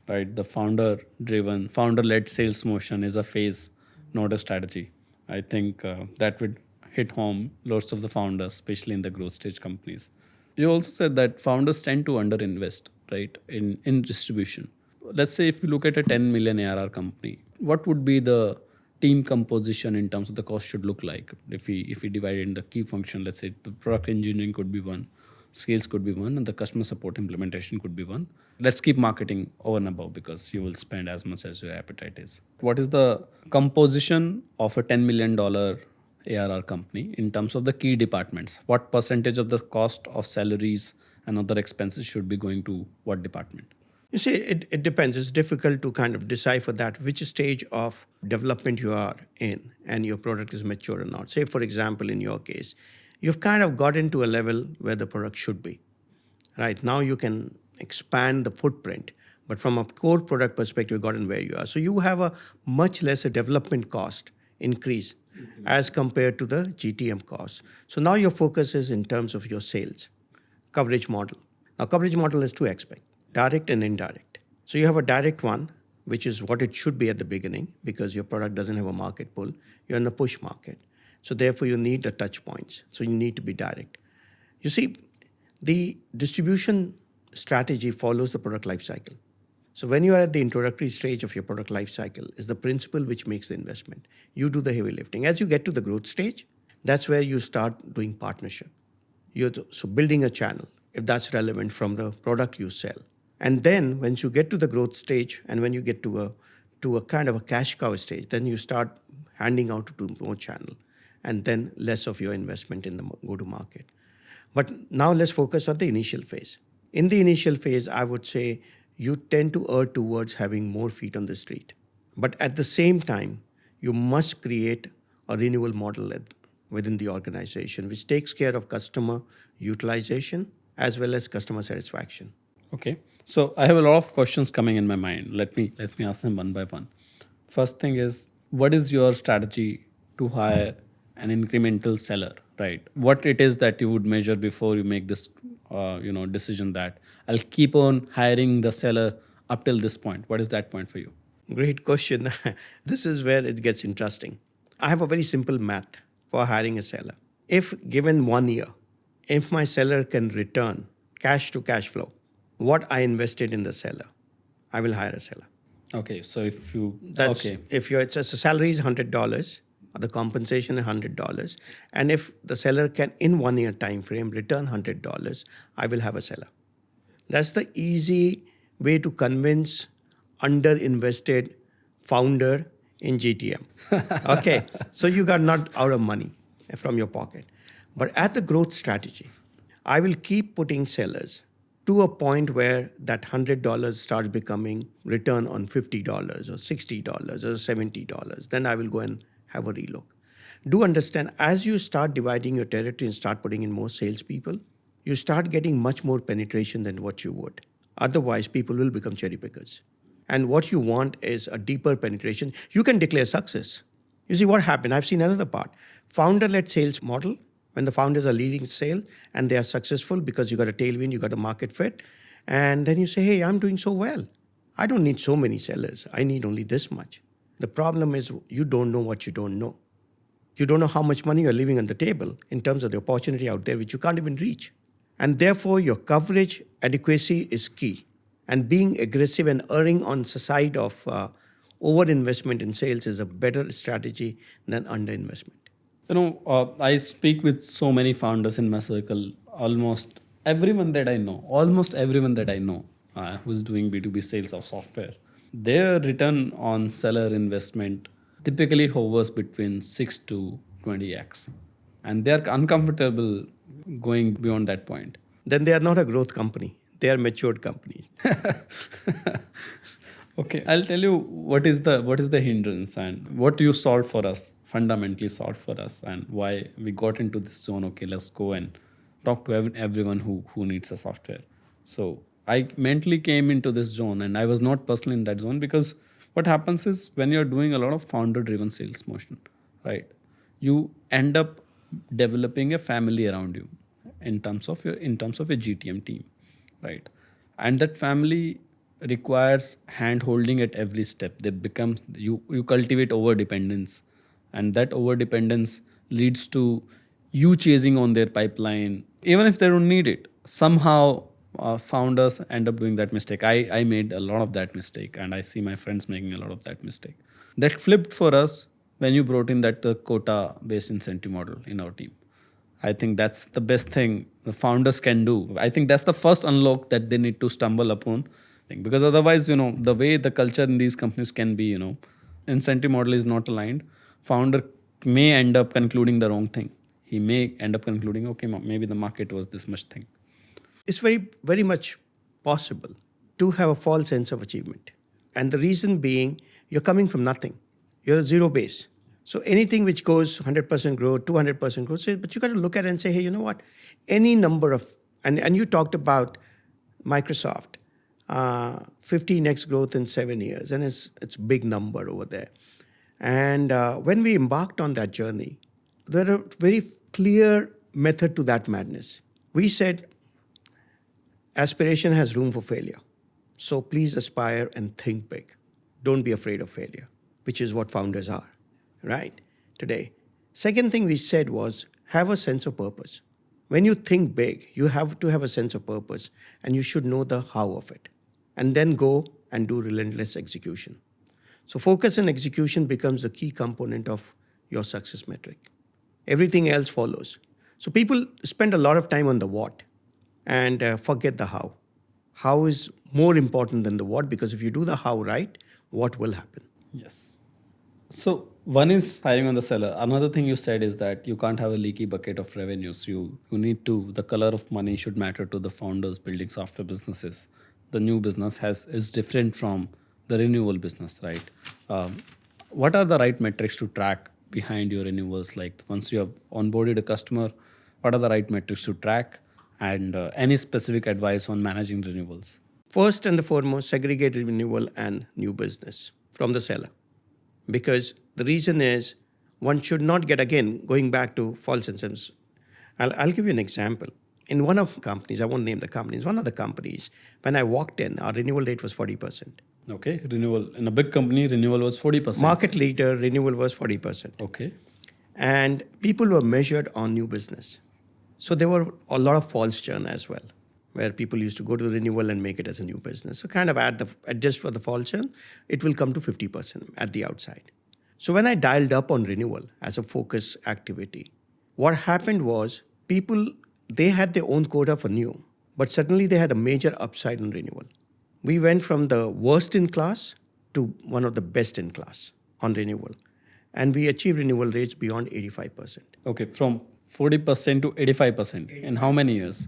right? The founder-driven, founder-led sales motion is a phase, not a strategy. I think that would hit home lots of the founders, especially in the growth stage companies. You also said that founders tend to underinvest, right, in distribution. Let's say if you look at a 10 million ARR company, what would be the team composition in terms of the cost should look like? If we divide it in the key function, let's say the product engineering could be one, sales could be one, and the customer support implementation could be one. Let's keep marketing over and above because you will spend as much as your appetite is. What is the composition of a $10 million ARR company in terms of the key departments? What percentage of the cost of salaries and other expenses should be going to what department? You see, it depends. It's difficult to kind of decipher that which stage of development you are in and your product is mature or not. Say, for example, in your case, you've kind of got into a level where the product should be. Right now you can expand the footprint, but from a core product perspective, you've gotten where you are. So you have a much lesser development cost increase as compared to the GTM cost. So now your focus is in terms of your sales coverage model. Now, coverage model has two aspects, direct and indirect. So you have a direct one, which is what it should be at the beginning because your product doesn't have a market pull. You're in a push market. So therefore, you need the touch points. So you need to be direct. You see, the distribution strategy follows the product life cycle. So when you are at the introductory stage of your product life cycle, is the principle which makes the investment. You do the heavy lifting. As you get to the growth stage, that's where you start doing partnership. So building a channel, if that's relevant from the product you sell. And then once you get to the growth stage and when you get to a kind of a cash cow stage, then you start handing out to more channel and then less of your investment in the go-to-market. But now let's focus on the initial phase. In the initial phase, I would say you tend to err towards having more feet on the street. But at the same time, you must create a renewal model within the organization, which takes care of customer utilization as well as customer satisfaction. Okay. So I have a lot of questions coming in my mind. Let me ask them one by one. First thing is, what is your strategy to hire an incremental seller, right? What it is that you would measure before you make this decision that I'll keep on hiring the seller up till this point. What is that point for you? Great question. This is where it gets interesting. I have a very simple math for hiring a seller. If given 1 year, if my seller can return cash to cash flow, what I invested in the seller, I will hire a seller. Okay, so if your salary is $100, the compensation is $100, and if the seller can in 1 year time frame return $100, I will have a seller. That's the easy way to convince underinvested founder in GTM. Okay, so you got not out of money from your pocket. But at the growth strategy, I will keep putting sellers to a point where that $100 starts becoming return on $50 or $60 or $70. Then I will go and have a relook. Do understand, as you start dividing your territory and start putting in more salespeople, you start getting much more penetration than what you would. Otherwise, people will become cherry pickers. And what you want is a deeper penetration. You can declare success. You see what happened? I've seen another part. Founder-led sales model, when the founders are leading sale and they are successful because you got a tailwind, you got a market fit. And then you say, hey, I'm doing so well. I don't need so many sellers. I need only this much. The problem is you don't know what you don't know. You don't know how much money you're leaving on the table in terms of the opportunity out there, which you can't even reach. And therefore, your coverage adequacy is key. And being aggressive and erring on the side of over-investment in sales is a better strategy than under-investment. I speak with so many founders in my circle. Almost everyone that I know who's doing B2B sales of software, their return on seller investment typically hovers between 6 to 20x. And they're uncomfortable going beyond that point. Then they are not a growth company. They are matured companies. Okay, I'll tell you what is the hindrance and what you solved for us, fundamentally solved for us, and why we got into this zone. Okay, let's go and talk to everyone who needs a software. So I mentally came into this zone, and I was not personally in that zone because what happens is when you're doing a lot of founder-driven sales motion, right? You end up developing a family around you in terms of your GTM team, right? And that family requires hand holding at every step. They become you cultivate over dependence, and that over dependence leads to you chasing on their pipeline even if they don't need it. Somehow founders end up doing that mistake. I made a lot of that mistake, and I see my friends making a lot of that mistake. That flipped for us when you brought in that quota based incentive model in our team. I think that's the best thing the founders can do. I think that's the first unlock that they need to stumble upon. Because otherwise, the way the culture in these companies can be, incentive model is not aligned. Founder may end up concluding the wrong thing. He may end up concluding, okay, maybe the market was this much thing. It's very, very much possible to have a false sense of achievement. And the reason being, you're coming from nothing. You're a zero base. So anything which goes 100% growth, 200% growth, but you got to look at it and say, hey, you know what? Any number of, and you talked about Microsoft, 15x growth in 7 years, and it's a big number over there. And when we embarked on that journey, there was a very clear method to that madness. We said, aspiration has room for failure. So please aspire and think big. Don't be afraid of failure, which is what founders are, right? Today. Second thing we said was, have a sense of purpose. When you think big, you have to have a sense of purpose, and you should know the how of it. And then go and do relentless execution. So focus and execution becomes the key component of your success metric. Everything else follows. So people spend a lot of time on the what and forget the how. How is more important than the what, because if you do the how right, what will happen? Yes. So one is hiring on the seller. Another thing you said is that you can't have a leaky bucket of revenues. You need to, the color of money should matter to the founders building software businesses. The new business is different from the renewal business, right? What are the right metrics to track behind your renewals? Like once you have onboarded a customer, what are the right metrics to track? And any specific advice on managing renewals? First and the foremost, segregate renewal and new business from the seller. Because the reason is one should not get, again, going back to false incentives. I'll give you an example. In one of the companies, I won't name the companies, one of the companies, when I walked in, our renewal rate was 40%. Okay, renewal. In a big company, renewal was 40%. Market leader, renewal was 40%. Okay. And people were measured on new business. So there were a lot of false churn as well, where people used to go to the renewal and make it as a new business. So kind of adjust for the false churn, it will come to 50% at the outside. So when I dialed up on renewal as a focus activity, what happened was people, they had their own quota for new, but suddenly they had a major upside on renewal. We went from the worst in class to one of the best in class on renewal. And we achieved renewal rates beyond 85%. Okay, from 40% to 85%. In how many years?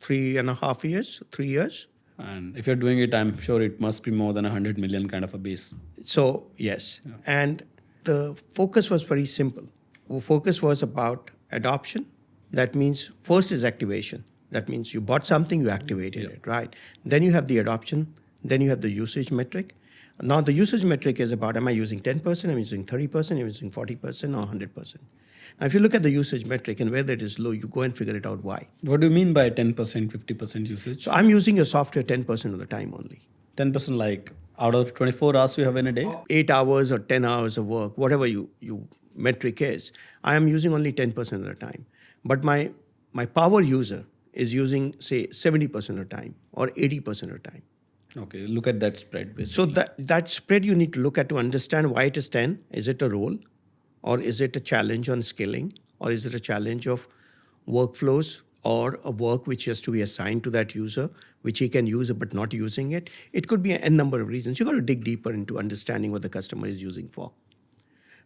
3.5 years, 3 years. And if you're doing it, I'm sure it must be more than 100 million kind of a base. So, yes. Yeah. And the focus was very simple. The focus was about adoption. That means first is activation. That means you bought something, you activated it, right? Then you have the adoption, then you have the usage metric. Now the usage metric is about, am I using 10%, am I using 30%, am I using 40% or 100%? Now if you look at the usage metric and whether it is low, you go and figure it out why. What do you mean by 10%, 50% usage? So I'm using your software 10% of the time only. 10% like out of 24 hours you have in a day? 8 hours or 10 hours of work, whatever you metric is, I am using only 10% of the time. But my power user is using, say, 70% of the time or 80% of the time. Okay, look at that spread basically. So that spread you need to look at to understand why it is 10. Is it a role? Or is it a challenge on scaling? Or is it a challenge of workflows or a work which has to be assigned to that user, which he can use but not using it? It could be a number of reasons. You've got to dig deeper into understanding what the customer is using for,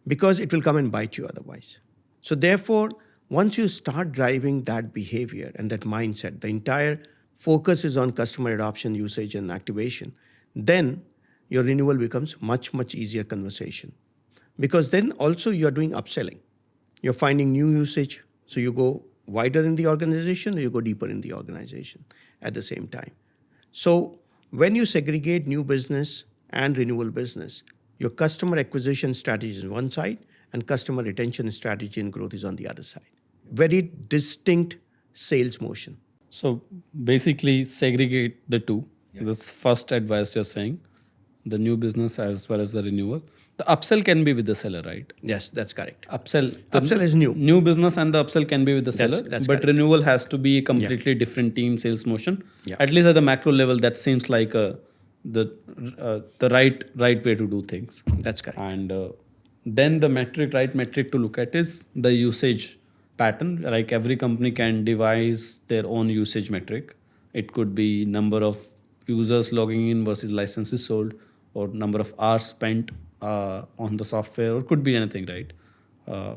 because it will come and bite you otherwise. So therefore, once you start driving that behavior and that mindset, the entire focus is on customer adoption, usage, and activation, then your renewal becomes much, much easier conversation. Because then also you're doing upselling. You're finding new usage, so you go wider in the organization or you go deeper in the organization at the same time. So when you segregate new business and renewal business, your customer acquisition strategy is one side and customer retention strategy and growth is on the other side. Very distinct sales motion. So basically segregate the two. Yeah. That's first advice you're saying, the new business as well as the renewal. The upsell can be with the seller, right? Yes, that's correct. Upsell is new. New business and the upsell can be with the seller, that's but correct. Renewal has to be a completely different team sales motion. Yeah. At least at the macro level, that seems like the right way to do things. That's correct. And then the right metric to look at is the usage pattern. Like every company can devise their own usage metric. It could be number of users logging in versus licenses sold, or number of hours spent on the software, or could be anything, right?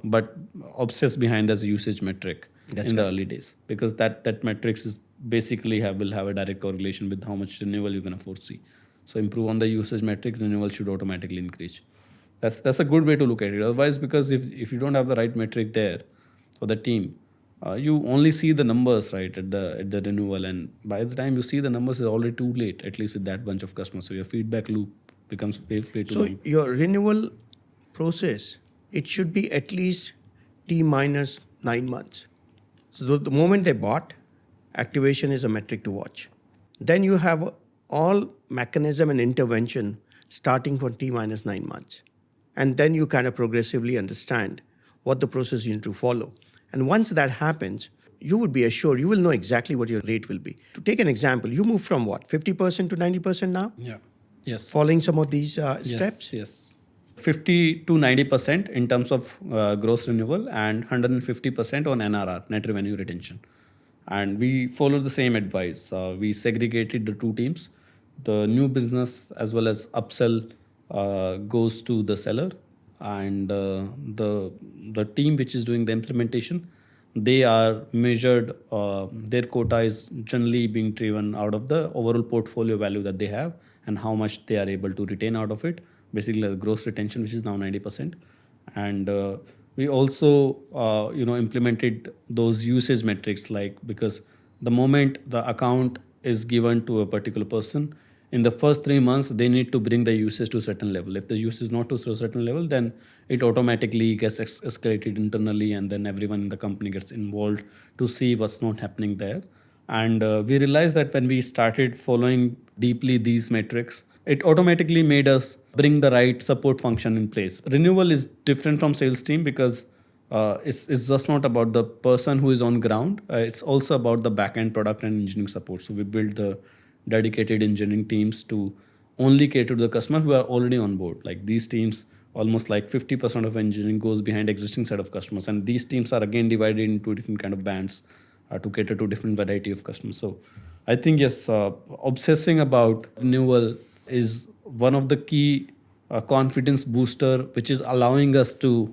But obsess behind as a usage metric the early days, because that metrics is basically will have a direct correlation with how much renewal you're going to foresee. So improve on the usage metric, renewal should automatically increase. That's a good way to look at it. Otherwise, because if you don't have the right metric there for the team, you only see the numbers, right, at the renewal, and by the time you see the numbers, it's already too late, at least with that bunch of customers. So your feedback loop becomes way too long. So your renewal process, it should be at least T minus 9 months. So the moment they bought, activation is a metric to watch. Then you have all mechanism and intervention starting from T minus 9 months. And then you kind of progressively understand what the process you need to follow. And once that happens, you would be assured, you will know exactly what your rate will be. To take an example, you move from what, 50% to 90% now? Yeah. Yes. Following some of these steps? Yes. 50 to 90% in terms of gross renewal and 150% on NRR, net revenue retention. And we follow the same advice. We segregated the two teams. The new business as well as upsell goes to the seller, and the team which is doing the implementation, they are measured, their quota is generally being driven out of the overall portfolio value that they have and how much they are able to retain out of it. Basically, the gross retention, which is now 90%. And we also, implemented those usage metrics, like, because the moment the account is given to a particular person, in the first 3 months, they need to bring the usage to a certain level. If the usage is not to a certain level, then it automatically gets escalated internally, and then everyone in the company gets involved to see what's not happening there. And we realized that when we started following deeply these metrics, it automatically made us bring the right support function in place. Renewal is different from sales team because it's just not about the person who is on ground. It's also about the back-end product and engineering support. So we built the dedicated engineering teams to only cater to the customer who are already on board. Like these teams, almost like 50% of engineering goes behind existing set of customers. And these teams are again divided into different kind of bands to cater to different variety of customers. So I think, yes, obsessing about renewal is one of the key confidence booster, which is allowing us to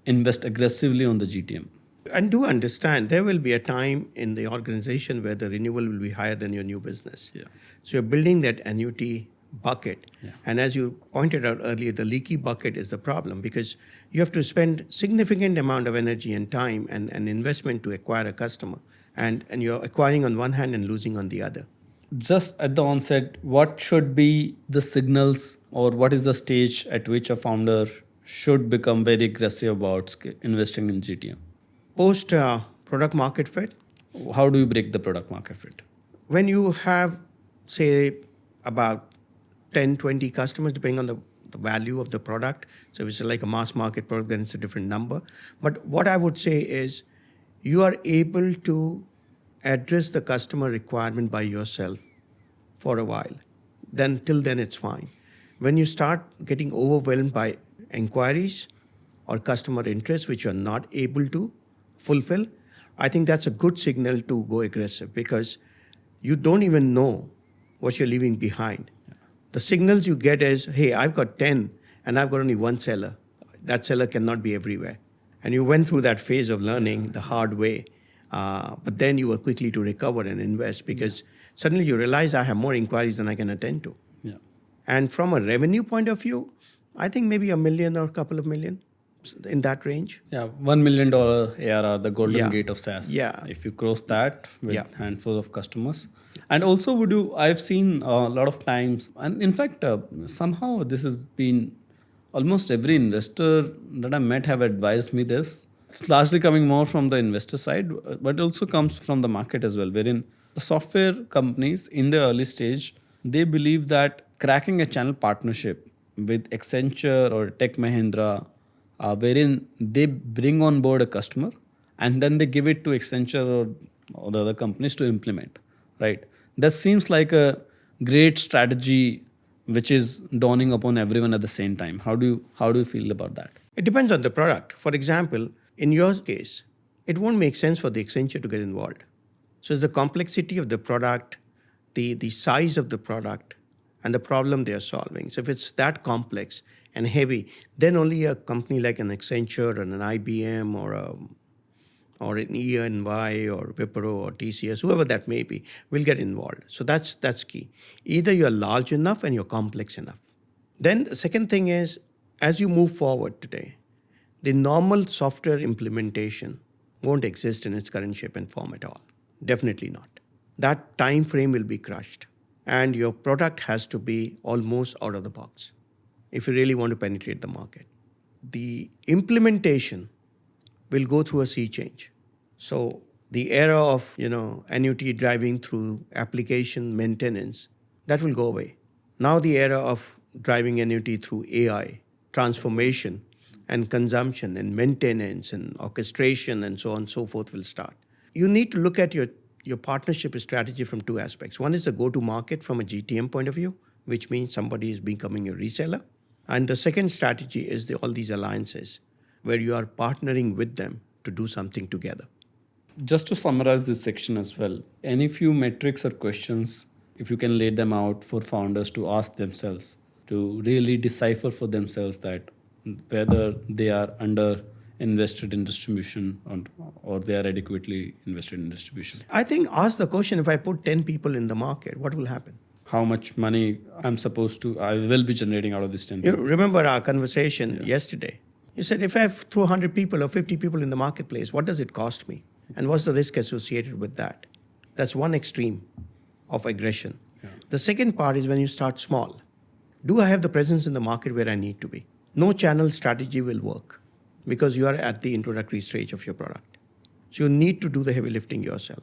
invest aggressively on the GTM. And do understand, there will be a time in the organization where the renewal will be higher than your new business. Yeah. So you're building that annuity bucket. Yeah. And as you pointed out earlier, the leaky bucket is the problem, because you have to spend significant amount of energy and time and investment to acquire a customer. and you're acquiring on one hand and losing on the other. Just at the onset, what should be the signals or what is the stage at which a founder should become very aggressive about investing in GTM? Post product market fit, How do you break the product market fit? when you have, say, about 10, 20 customers, depending on the value of the product. So if it's like a mass market product, then it's a different number. But what I would say is you are able to address the customer requirement by yourself for a while. Then till then it's fine. When you start getting overwhelmed by inquiries or customer interest which you're not able to fulfill, I think that's a good signal to go aggressive, because you don't even know what you're leaving behind. The signals you get is, hey, I've got 10 and I've got only one seller. That seller cannot be everywhere. And you went through that phase of learning the hard way. But then you were quickly to recover and invest, because suddenly you realize I have more inquiries than I can attend to. Yeah. And from a revenue point of view, I think maybe $1 million or a couple of million, in that range. Yeah, $1 million ARR, the golden Yeah. gate of SaaS. Yeah. If you cross that with Yeah. handful of customers. And also I've seen a lot of times, and in fact, somehow this has been almost every investor that I met have advised me this. It's largely coming more from the investor side, but it also comes from the market as well, wherein the software companies in the early stage, they believe that cracking a channel partnership with Accenture or Tech Mahindra, wherein they bring on board a customer and then they give it to Accenture or the other companies to implement, right? That seems like a great strategy which is dawning upon everyone at the same time. How do you feel about that? It depends on the product. For example, in your case, it won't make sense for the Accenture to get involved. So it's the complexity of the product, the size of the product, and the problem they are solving. So if it's that complex and heavy, then only a company like an Accenture or an IBM or an EY or Wipro or TCS, whoever that may be, will get involved. So that's key. Either you're large enough and you're complex enough. Then the second thing is, as you move forward today, the normal software implementation won't exist in its current shape and form at all. Definitely not. That time frame will be crushed, and your product has to be almost out of the box if you really want to penetrate the market. The implementation will go through a sea change. So the era of annuity driving through application maintenance, that will go away. Now the era of driving annuity through AI, transformation and consumption and maintenance and orchestration and so on and so forth will start. You need to look at your partnership strategy from two aspects. One is the go-to-market from a GTM point of view, which means somebody is becoming a reseller. And the second strategy is all these alliances, where you are partnering with them to do something together. Just to summarize this section as well, any few metrics or questions, if you can lay them out for founders to ask themselves, to really decipher for themselves that whether they are under invested in distribution or they are adequately invested in distribution. I think ask the question, if I put 10 people in the market, what will happen? How much money I will be generating out of this 10 You people. remember our conversation yesterday. You said, if I throw 100 people or 50 people in the marketplace, what does it cost me? And what's the risk associated with that? That's one extreme of aggression. Yeah. The second part is when you start small. Do I have the presence in the market where I need to be? No channel strategy will work because you are at the introductory stage of your product. So you need to do the heavy lifting yourself.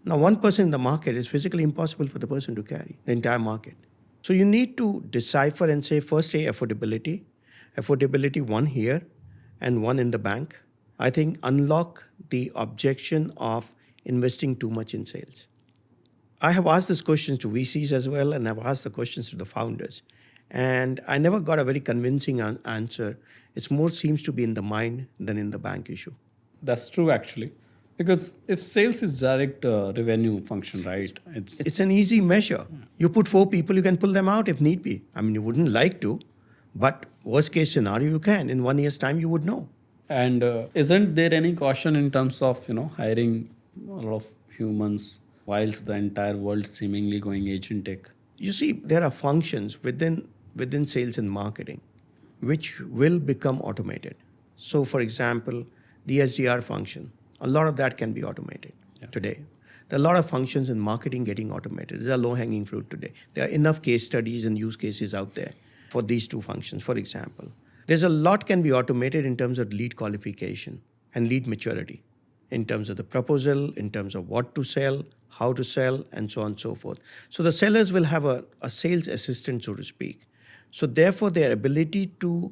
Now, one person in the market is physically impossible for the person to carry the entire market. So you need to decipher and say, first say affordability. Affordability, one here and one in the bank. I think unlock the objection of investing too much in sales. I have asked these questions to VCs as well, and I've asked the questions to the founders. And I never got a very convincing answer. It more seems to be in the mind than in the bank issue. That's true, actually. Because if sales is direct revenue function, right? It's an easy measure. You put 4 people, you can pull them out if need be. I mean, you wouldn't like to, but worst case scenario, you can. In 1 year's time, you would know. And isn't there any caution in terms of hiring a lot of humans whilst the entire world seemingly going agentic? You see, there are functions within sales and marketing which will become automated. So, for example, the SDR function, a lot of that can be automated today. There are a lot of functions in marketing getting automated. These are low-hanging fruit today. There are enough case studies and use cases out there for these two functions, for example. There's a lot can be automated in terms of lead qualification and lead maturity, in terms of the proposal, in terms of what to sell, how to sell, and so on and so forth. So the sellers will have a sales assistant, so to speak. So therefore, their ability to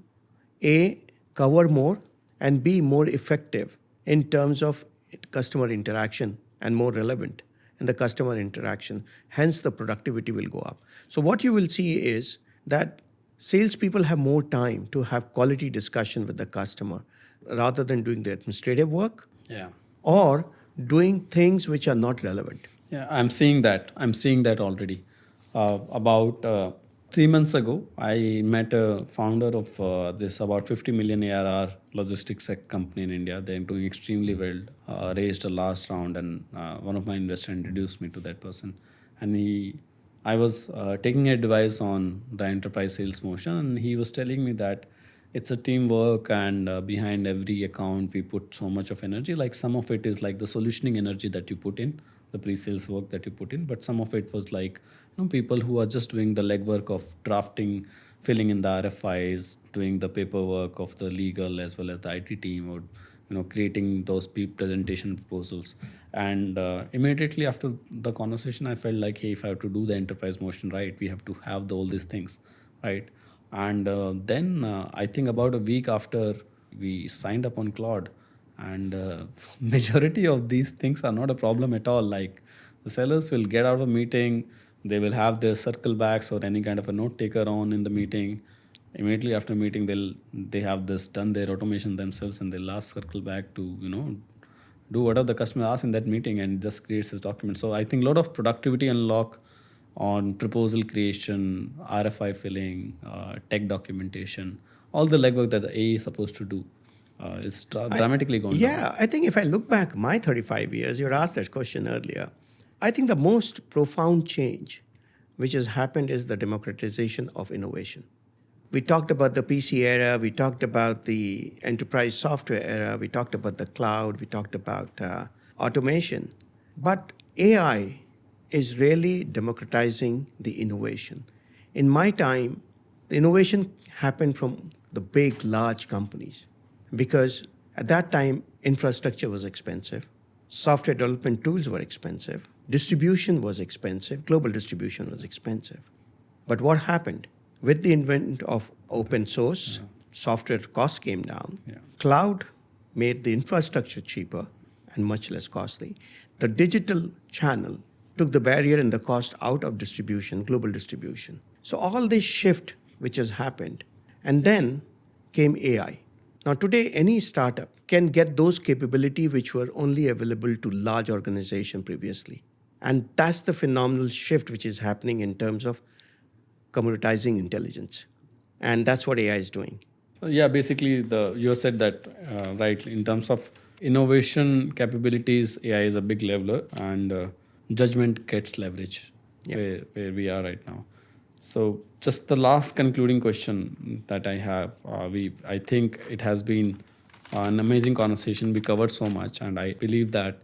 A, cover more, and B, more effective in terms of customer interaction and more relevant in the customer interaction. Hence, the productivity will go up. So what you will see is that salespeople have more time to have quality discussion with the customer rather than doing the administrative work or doing things which are not relevant. Yeah, I'm seeing that. I'm seeing that already. About 3 months ago, I met a founder of this about 50 million ARR logistics company in India. They're doing extremely well. Raised a last round, and one of my investors introduced me to that person. And I was taking advice on the enterprise sales motion, and he was telling me that it's a teamwork, and behind every account we put so much of energy. Like some of it is like the solutioning energy that you put in, the pre-sales work that you put in, but some of it was like people who are just doing the legwork of drafting, filling in the RFIs, doing the paperwork of the legal as well as the IT team, or creating those presentation proposals. And immediately after the conversation, I felt like, hey, if I have to do the enterprise motion right, we have to have all these things, right? And then I think about a week after we signed up on Claude, and majority of these things are not a problem at all. Like the sellers will get out of a meeting, they will have their circle backs or any kind of a note taker on in the meeting. Immediately after meeting, they have this done their automation themselves, and they'll last circle back to do whatever the customer asks in that meeting and just creates this document. So I think a lot of productivity unlock on proposal creation, RFI filling, tech documentation, all the legwork that the A is supposed to do is dramatically gone down. Yeah, I think if I look back my 35 years, you were asked that question earlier. I think the most profound change which has happened is the democratization of innovation. We talked about the PC era, we talked about the enterprise software era, we talked about the cloud, we talked about automation. But AI is really democratizing the innovation. In my time, the innovation happened from the big, large companies because at that time, infrastructure was expensive, software development tools were expensive, distribution was expensive, global distribution was expensive. But what happened? With the invent of open source, software costs came down. Cloud made the infrastructure cheaper and much less costly. The digital channel took the barrier and the cost out of distribution, global distribution. So all this shift which has happened, and then came AI. Now today, any startup can get those capabilities which were only available to large organizations previously. And that's the phenomenal shift which is happening in terms of commoditizing intelligence. And that's what AI is doing. So yeah, basically you said that right, in terms of innovation capabilities, AI is a big leveler, and judgment gets leverage where we are right now. So just the last concluding question that I have, I think it has been an amazing conversation. We covered so much, and I believe that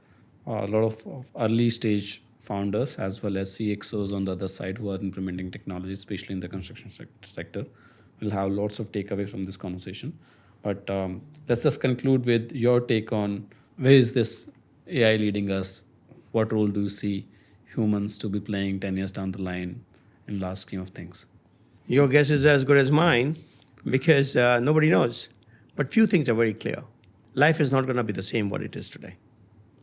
a lot of early stage founders as well as CXOs on the other side who are implementing technology, especially in the construction sector, will have lots of takeaway from this conversation. But let's just conclude with your take on where is this AI leading us? What role do you see humans to be playing 10 years down the line in large scheme of things? Your guess is as good as mine because nobody knows. But few things are very clear. Life is not going to be the same what it is today.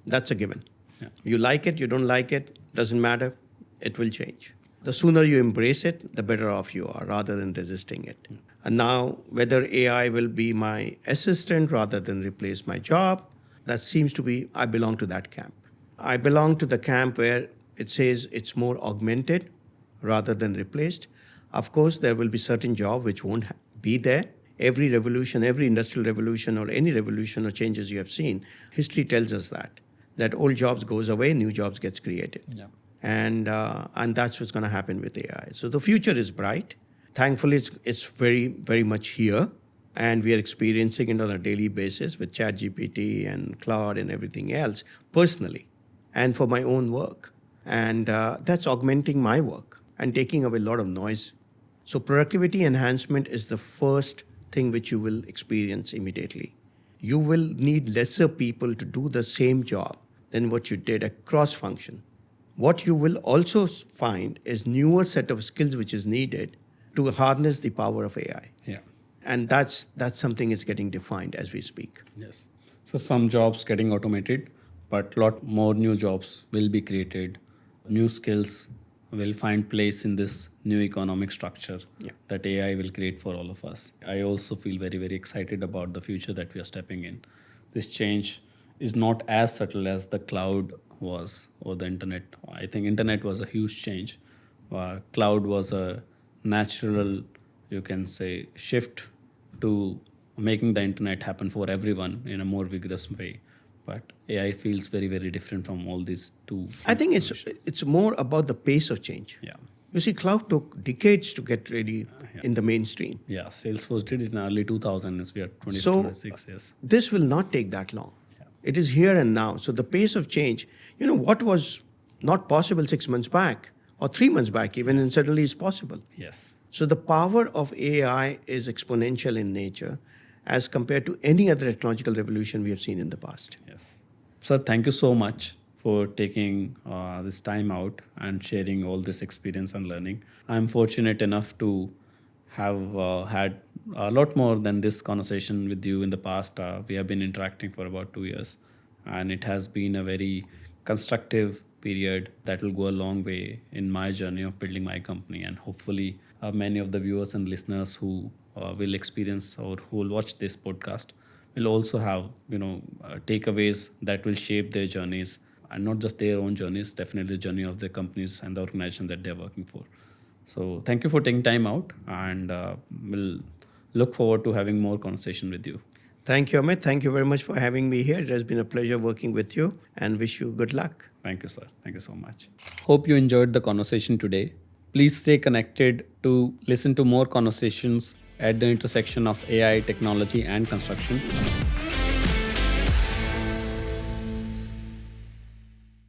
That's a given. Yeah. You like it, you don't like it, doesn't matter. It will change. The sooner you embrace it, the better off you are rather than resisting it. Mm. And now, whether AI will be my assistant rather than replace my job, that seems to be, I belong to that camp. I belong to the camp where it says it's more augmented rather than replaced. Of course, there will be certain jobs which won't be there. Every revolution, every industrial revolution or any revolution or changes you have seen, history tells us that old jobs goes away, new jobs gets created. Yeah. And that's what's going to happen with AI. So the future is bright. Thankfully, it's very, very much here. And we are experiencing it on a daily basis with ChatGPT and Claude and everything else personally. and for my own work. And that's augmenting my work and taking away a lot of noise. So productivity enhancement is the first thing which you will experience immediately. You will need lesser people to do the same job than what you did across function. What you will also find is newer set of skills which is needed to harness the power of AI. Yeah. And that's something is getting defined as we speak. Yes. So some jobs getting automated, but lot more new jobs will be created. New skills will find place in this new economic structure that AI will create for all of us. I also feel very, very excited about the future that we are stepping in. This change is not as subtle as the cloud was or the internet. I think internet was a huge change. Cloud was a natural, you can say, shift to making the internet happen for everyone in a more vigorous way. But AI feels very, very different from all these two. I think it's more about the pace of change. Yeah. You see, cloud took decades to get ready in the mainstream. Yeah, Salesforce did it in early 2000s. We are 2026 years. This will not take that long. Yeah. It is here and now. So the pace of change, what was not possible 6 months back or 3 months back even, and suddenly is possible. Yes. So the power of AI is exponential in nature as compared to any other technological revolution we have seen in the past. Yes. Sir, thank you so much for taking this time out and sharing all this experience and learning. I'm fortunate enough to have had a lot more than this conversation with you in the past. We have been interacting for about 2 years, and it has been a very constructive period that will go a long way in my journey of building my company. And hopefully many of the viewers and listeners who will experience or who will watch this podcast will also have takeaways that will shape their journeys, and not just their own journeys, definitely the journey of the companies and the organization that they're working for. So thank you for taking time out, and we'll look forward to having more conversation with you. Thank you, Amit. Thank you very much for having me here. It has been a pleasure working with you, and wish you good luck. Thank you, sir. Thank you so much. Hope you enjoyed the conversation today. Please stay connected to listen to more conversations at the intersection of AI, technology, and construction.